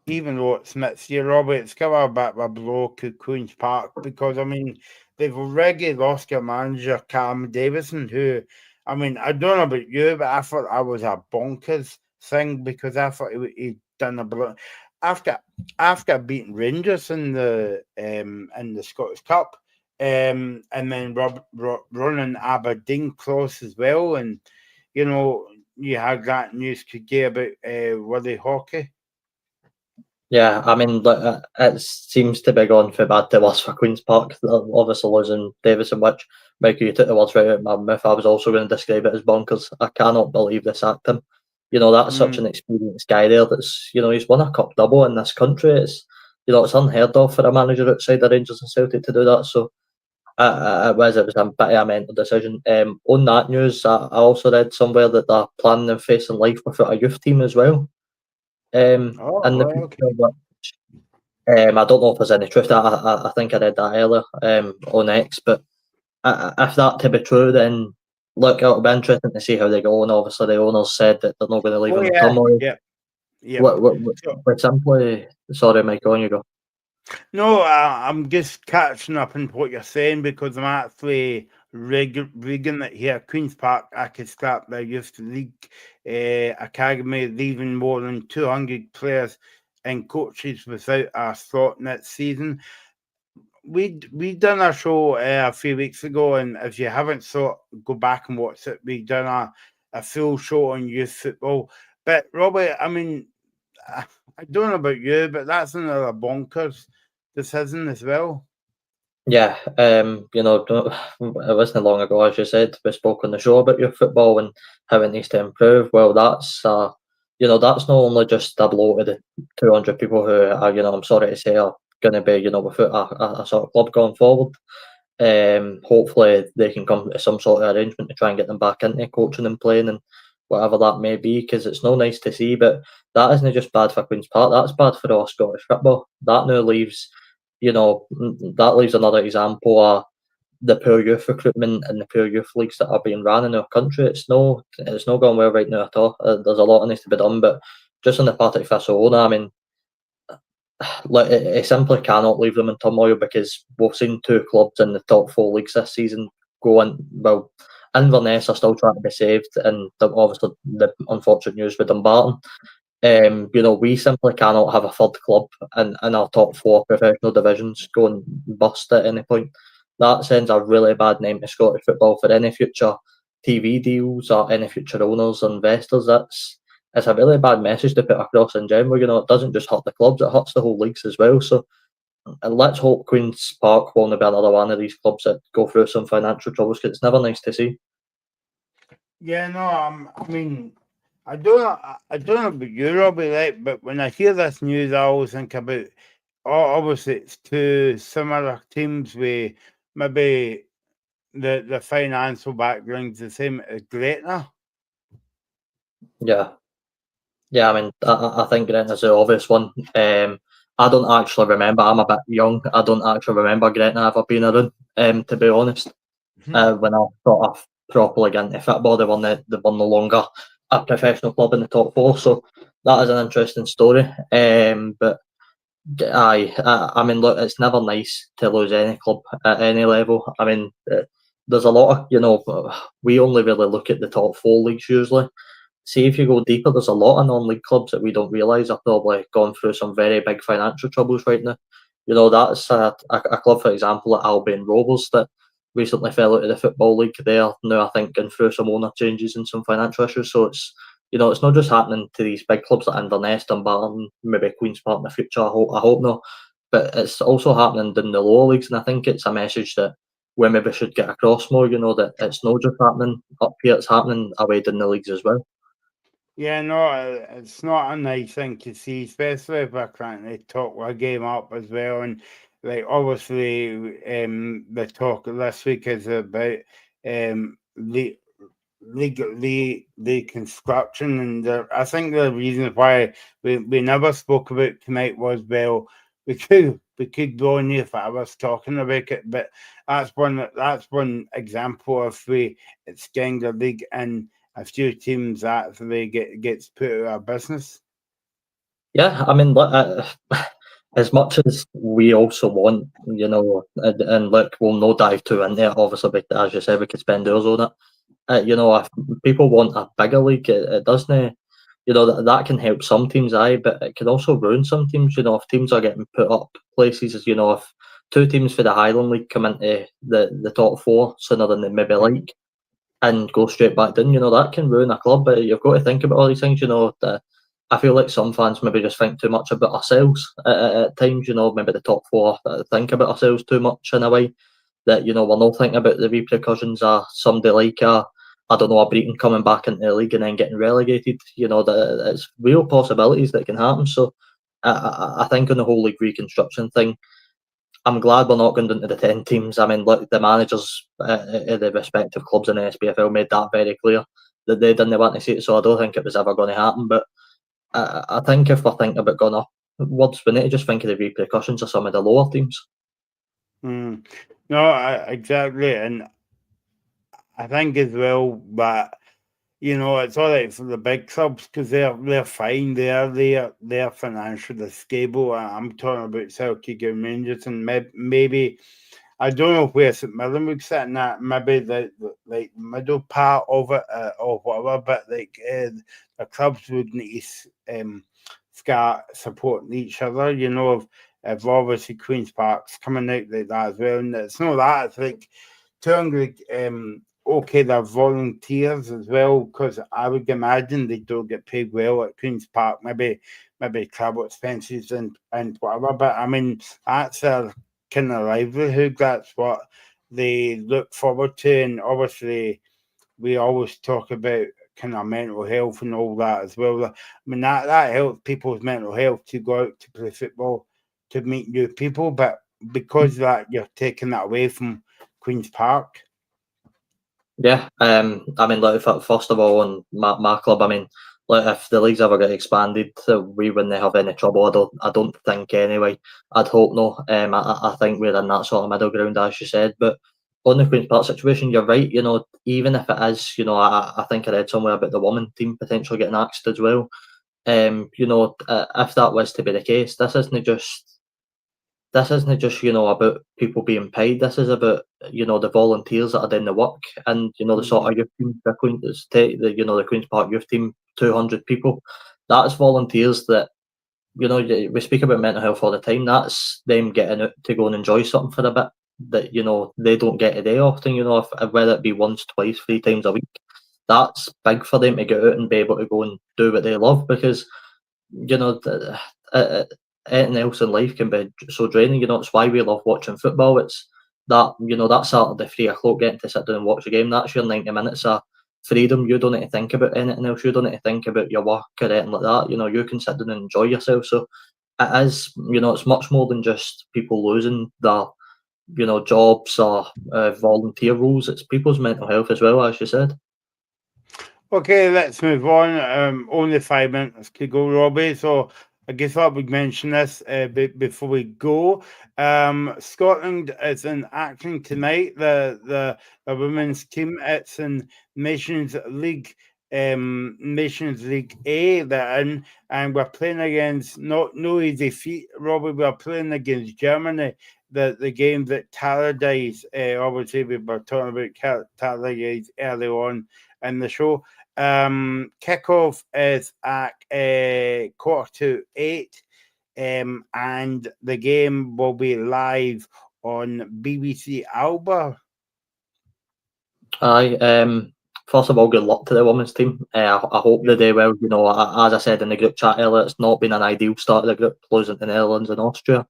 even though it's next year, Robbie, it's got a bit of a blow to Queen's Park because, they've already lost their manager, Callum Davison, who, I don't know about you, but I thought that was a bonkers thing because I thought he'd done after beating Rangers in the Scottish Cup, and then running Aberdeen close as well, and you had that news today about Willie Hockey. Yeah, I mean, it seems to be going from bad to worse for Queen's Park. Obviously losing Davison, which, Michael, you took the words right out of my mouth. I was also going to describe it as bonkers. I cannot believe they sacked him. That's such an experienced guy there. That's he's won a cup double in this country. It's it's unheard of for a manager outside the Rangers and Celtic to do that. So it was a bit of a mental decision. On that news, I also read somewhere that they're planning on facing life without a youth team as well. And the I don't know if there's any truth to that. I think I read that earlier on X, but if that to be true, then look, it'll be interesting to see how they go. And obviously, the owners said that they're not going to leave him in turmoil. But simply, sorry, Mike, on you go. No, I'm just catching up on what you're saying because I'm actually rigging it here. Queen's Park, I could start their youth league academy, leaving more than 200 players and coaches without a slot next season. We done a show a few weeks ago, and if you haven't saw it, go back and watch it. We done a full show on youth football. But Robbie, I mean, I don't know about you, but that's another bonkers decision as well. Yeah, it wasn't long ago, as you said, we spoke on the show about youth football and how it needs to improve. Well, that's that's not only just a blow to the 200 people who are, I'm sorry to say, are going to be, without a sort of club going forward. Hopefully they can come to some sort of arrangement to try and get them back into coaching and playing and whatever that may be, because it's no nice to see, but that isn't just bad for Queen's Park, that's bad for all Scottish football. That now leaves, that leaves another example of the poor youth recruitment and the poor youth leagues that are being run in our country. It's not going well right now at all. There's a lot that needs to be done, but just on the Partick Thistle owner, I mean, it simply cannot leave them in turmoil, because we've seen two clubs in the top four leagues this season go in. Well, Inverness are still trying to be saved, and obviously the unfortunate news with Dumbarton. We simply cannot have a third club in our top four professional divisions going bust at any point. That sends a really bad name to Scottish football for any future TV deals or any future owners or investors. It's a really bad message to put across in general. It doesn't just hurt the clubs, it hurts the whole leagues as well. So let's hope Queen's Park won't be another one of these clubs that go through some financial troubles, because it's never nice to see. Yeah, no, I mean, I don't know about you, Robbie, right? But when I hear this news, I always think about, obviously, it's two similar teams with maybe the financial background's the same as Gretna. Yeah, I mean, I think Gretna's the obvious one. I don't actually remember. I'm a bit young. I don't actually remember Gretna ever being around. To be honest, when I sort of properly got into football, they were no longer a professional club in the top four. So that is an interesting story. But I mean, look, it's never nice to lose any club at any level. I mean, there's a lot of we only really look at the top four leagues usually. See, if you go deeper, there's a lot of non-league clubs that we don't realise are probably going through some very big financial troubles right now. That's a club, for example, like Albion Rovers, that recently fell out of the Football League. They are now, I think, going through some owner changes and some financial issues. So it's not just happening to these big clubs like Inverness, Dumbarton, maybe Queen's Park in the future. I hope not. But it's also happening in the lower leagues, and I think it's a message that we maybe should get across more. That it's not just happening up here; it's happening away down the leagues as well. Yeah, no, it's not a nice thing to see, especially if we're trying to talk our game up as well. And like, obviously, the talk this week is about league construction, and I think the reason why we never spoke about tonight was, well, we could go on here for hours talking about it, but that's one example of it's getting the league and a few teams actually gets put out of business. Yeah, I mean, as much as we also want, and look, we'll no dive too into it, obviously, but as you said, we could spend hours on it. If people want a bigger league, it doesn't that can help some teams, but it can also ruin some teams. If teams are getting put up places, as if 2 teams for the Highland League come into the top 4 sooner than they maybe like and go straight back down, that can ruin a club. But you've got to think about all these things. I feel like some fans maybe just think too much about ourselves at times. Maybe the top 4 think about ourselves too much in a way that we're not thinking about the repercussions of somebody like a Breton coming back into the league and then getting relegated. That it's real possibilities that can happen. So I think on the whole league reconstruction thing, I'm glad we're not going down to the 10 teams. I mean, look, the managers of the respective clubs in the SPFL made that very clear that they didn't want to see it. So I don't think it was ever going to happen. But I think if we're thinking about going upwards, we need to just think of the repercussions of some of the lower teams. No, exactly, and I think as well that it's all right for the big clubs because they're fine. They're financially stable. I'm talking about Celtic and Rangers, and maybe I don't know where St Mirren would sit in that. Maybe the middle part of it or whatever. But the clubs would need to start supporting each other. If obviously Queen's Park's coming out like that as well, and it's not that. It's like turning okay, they're volunteers as well, because I would imagine they don't get paid well at Queen's Park. Maybe travel expenses and whatever. But I mean, that's their kind of livelihood. That's what they look forward to, and obviously, we always talk about kind of mental health and all that as well. I mean, that helps people's mental health to go out to play football, to meet new people. But because that you're taking that away from Queen's Park. Yeah, I mean, like, first of all, on my club, I mean, like, if the leagues ever get expanded, we wouldn't have any trouble. I don't think anyway. I'd hope no. I think we're in that sort of middle ground, as you said. But on the Queen's Park situation, you're right. Even if it is, I think I read somewhere about the women team potentially getting axed as well. If that was to be the case, this isn't just about people being paid. This is about the volunteers that are doing the work, and the sort of youth team, the Queen's Park youth team, 200 people. That's volunteers that we speak about mental health all the time. That's them getting out to go and enjoy something for a bit that they don't get a day often. Whether it be once, twice, 3 times a week, that's big for them to get out and be able to go and do what they love, because anything else in life can be so draining. It's why we love watching football. It's that that Saturday 3 o'clock getting to sit down and watch a game. That's your 90 minutes of freedom. You don't need to think about anything else. You don't need to think about your work or anything like that. You can sit down and enjoy yourself. So it is, it's much more than just people losing their jobs or volunteer roles. It's people's mental health as well, as you said. Okay, let's move on. Only 5 minutes to go, Robbie. So I guess I would mention this before we go. Scotland is in action tonight. The women's team, it's in Nations League A. They're in, and we're playing against no easy feat, Robbie. We're playing against Germany. The game that Talladice, obviously we were talking about Talladice early on in the show. Kickoff is at 7:45, and the game will be live on BBC Alba. Aye. First of all, good luck to the women's team. I hope they do well. As I said in the group chat earlier, it's not been an ideal start of the group, losing to the Netherlands and Austria.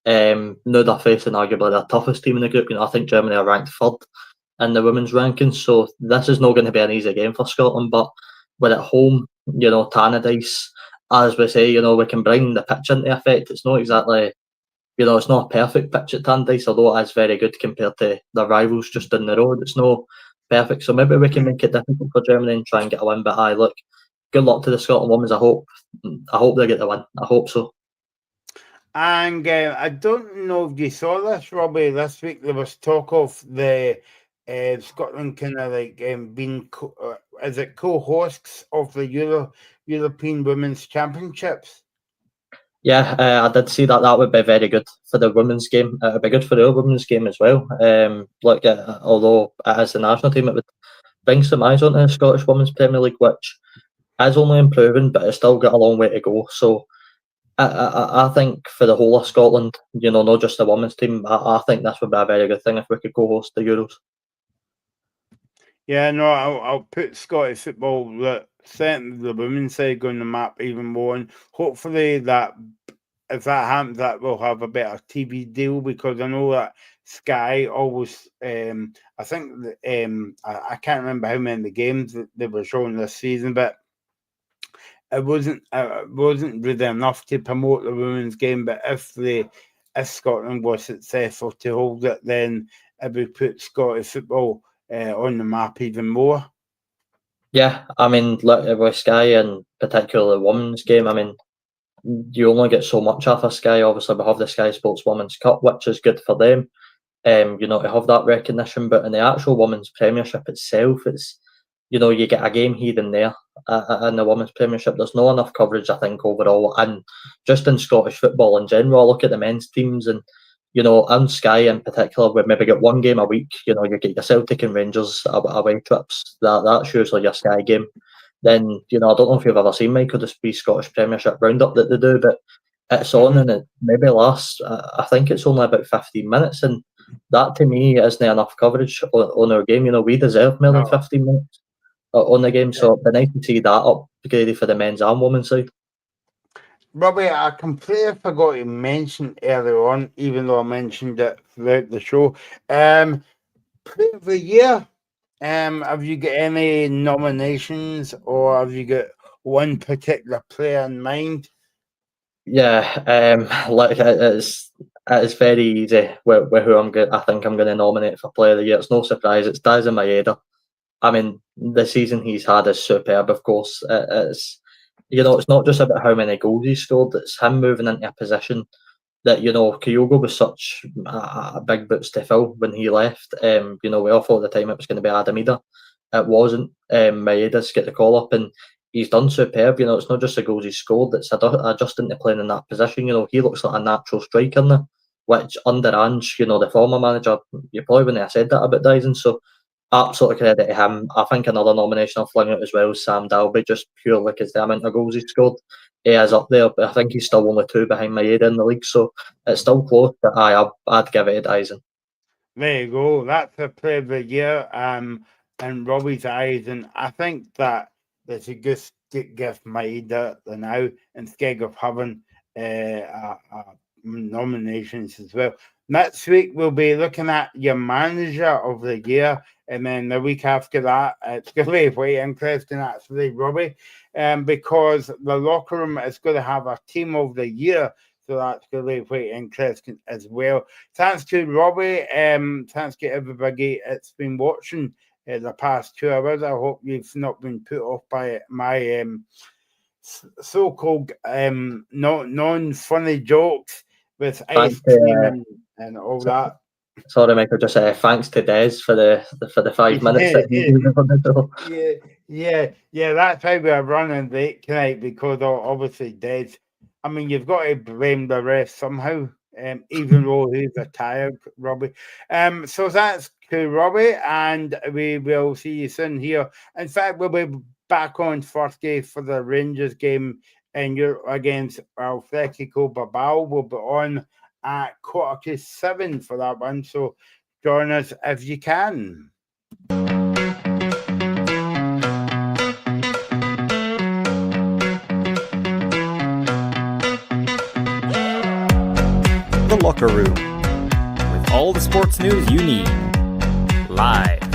Now they're facing arguably the toughest team in the group. I think Germany are ranked 3rd in the women's rankings, so this is not going to be an easy game for Scotland. But we're at home, Tannadice, as we say, we can bring the pitch into effect. It's not exactly, it's not a perfect pitch at Tannadice, although it is very good compared to the rivals just down the road. It's not perfect, so maybe we can make it difficult for Germany and try and get a win. But look, good luck to the Scotland women's. I hope they get the win. I hope so. And I don't know if you saw this, Robbie. This week there was talk of the Scotland kind of like being co-hosts of the European Women's Championships. Yeah, I did see that. That would be very good for the women's game. It would be good for the women's game as well. Although as the national team, it would bring some eyes onto the Scottish Women's Premier League, which is only improving, but it's still got a long way to go. So I think for the whole of Scotland, not just the women's team, I think this would be a very good thing if we could co-host the Euros. Yeah, no, I'll put Scottish football, certainly the women's side, on the map even more, and hopefully that if that happens, that we'll have a better TV deal, because I know that Sky always, I think, I can't remember how many games that they were showing this season, but it wasn't really enough to promote the women's game. But if Scotland was successful to hold it, then it would put Scottish football on the map even more. Yeah, I mean, look, with Sky and particularly the women's game, I mean, you only get so much off of Sky. Obviously, we have the Sky Sports Women's Cup, which is good for them, to have that recognition. But in the actual Women's Premiership itself, it's, you get a game here and there in the Women's Premiership. There's not enough coverage, I think, overall. And just in Scottish football in general, I look at the men's teams and, on Sky in particular, we maybe get one game a week. You get your Celtic and Rangers away trips. That's usually your Sky game. Then, I don't know if you've ever seen, Michael, the Scottish Premiership roundup that they do, but it's on and it maybe lasts, I think it's only about 15 minutes. And that, to me, isn't enough coverage on our game. We deserve more than 15 minutes on the game. So it'd be nice to see that upgraded for the men's and women's side. Robbie, I completely forgot to mention earlier on, even though I mentioned it throughout the show. Player of the year. Have you got any nominations, or have you got one particular player in mind? Yeah, like it's very easy with who I think I'm going to nominate for Player of the Year. It's no surprise. It's Daizen Maeda. I mean, the season he's had is superb. Of course, it's not just about how many goals he scored. It's him moving into a position that, Kyogo was such a big boots to fill when he left. We all thought at the time it was going to be Adamida. It wasn't. Maeda's get the call up and he's done superb. It's not just the goals he scored, it's adjusting to playing in that position. He looks like a natural striker now, which under Ange, the former manager, you probably wouldn't have said that about Dyson. So absolute credit to him. I think another nomination I'll fling out as well is Sam Dalby, just purely because the amount of goals he scored. He is up there, but I think he's still only 2 behind Maeda in the league, so it's still close, but I'd give it to Dyson. There you go. That's a Player of the Year in Robbie's eyes, and I think that there's a good gift Maeda now, instead of having nominations as well. Next week, we'll be looking at your Manager of the Year, and then the week after that, it's going to be quite interesting, actually, Robbie, because the locker room is going to have a Team of the Year, so that's going to be quite interesting as well. Thanks to Robbie, thanks to everybody that's been watching the past 2 hours. I hope you've not been put off by my so-called non-funny jokes with ice cream and all that. Sorry, Michael. Just thanks to Des for the 5 minutes that he gave on the show. Yeah. That's how we're running late tonight, because obviously Des. I mean, you've got to blame the rest somehow, even though he's tired, Robbie. So that's to Robbie, and we will see you soon here. In fact, we'll be back on Thursday for the Rangers game in Europe against Atletico Bilbao. We'll be on at 7:15 for that one, so join us if you can. The Locker Room, with all the sports news you need, live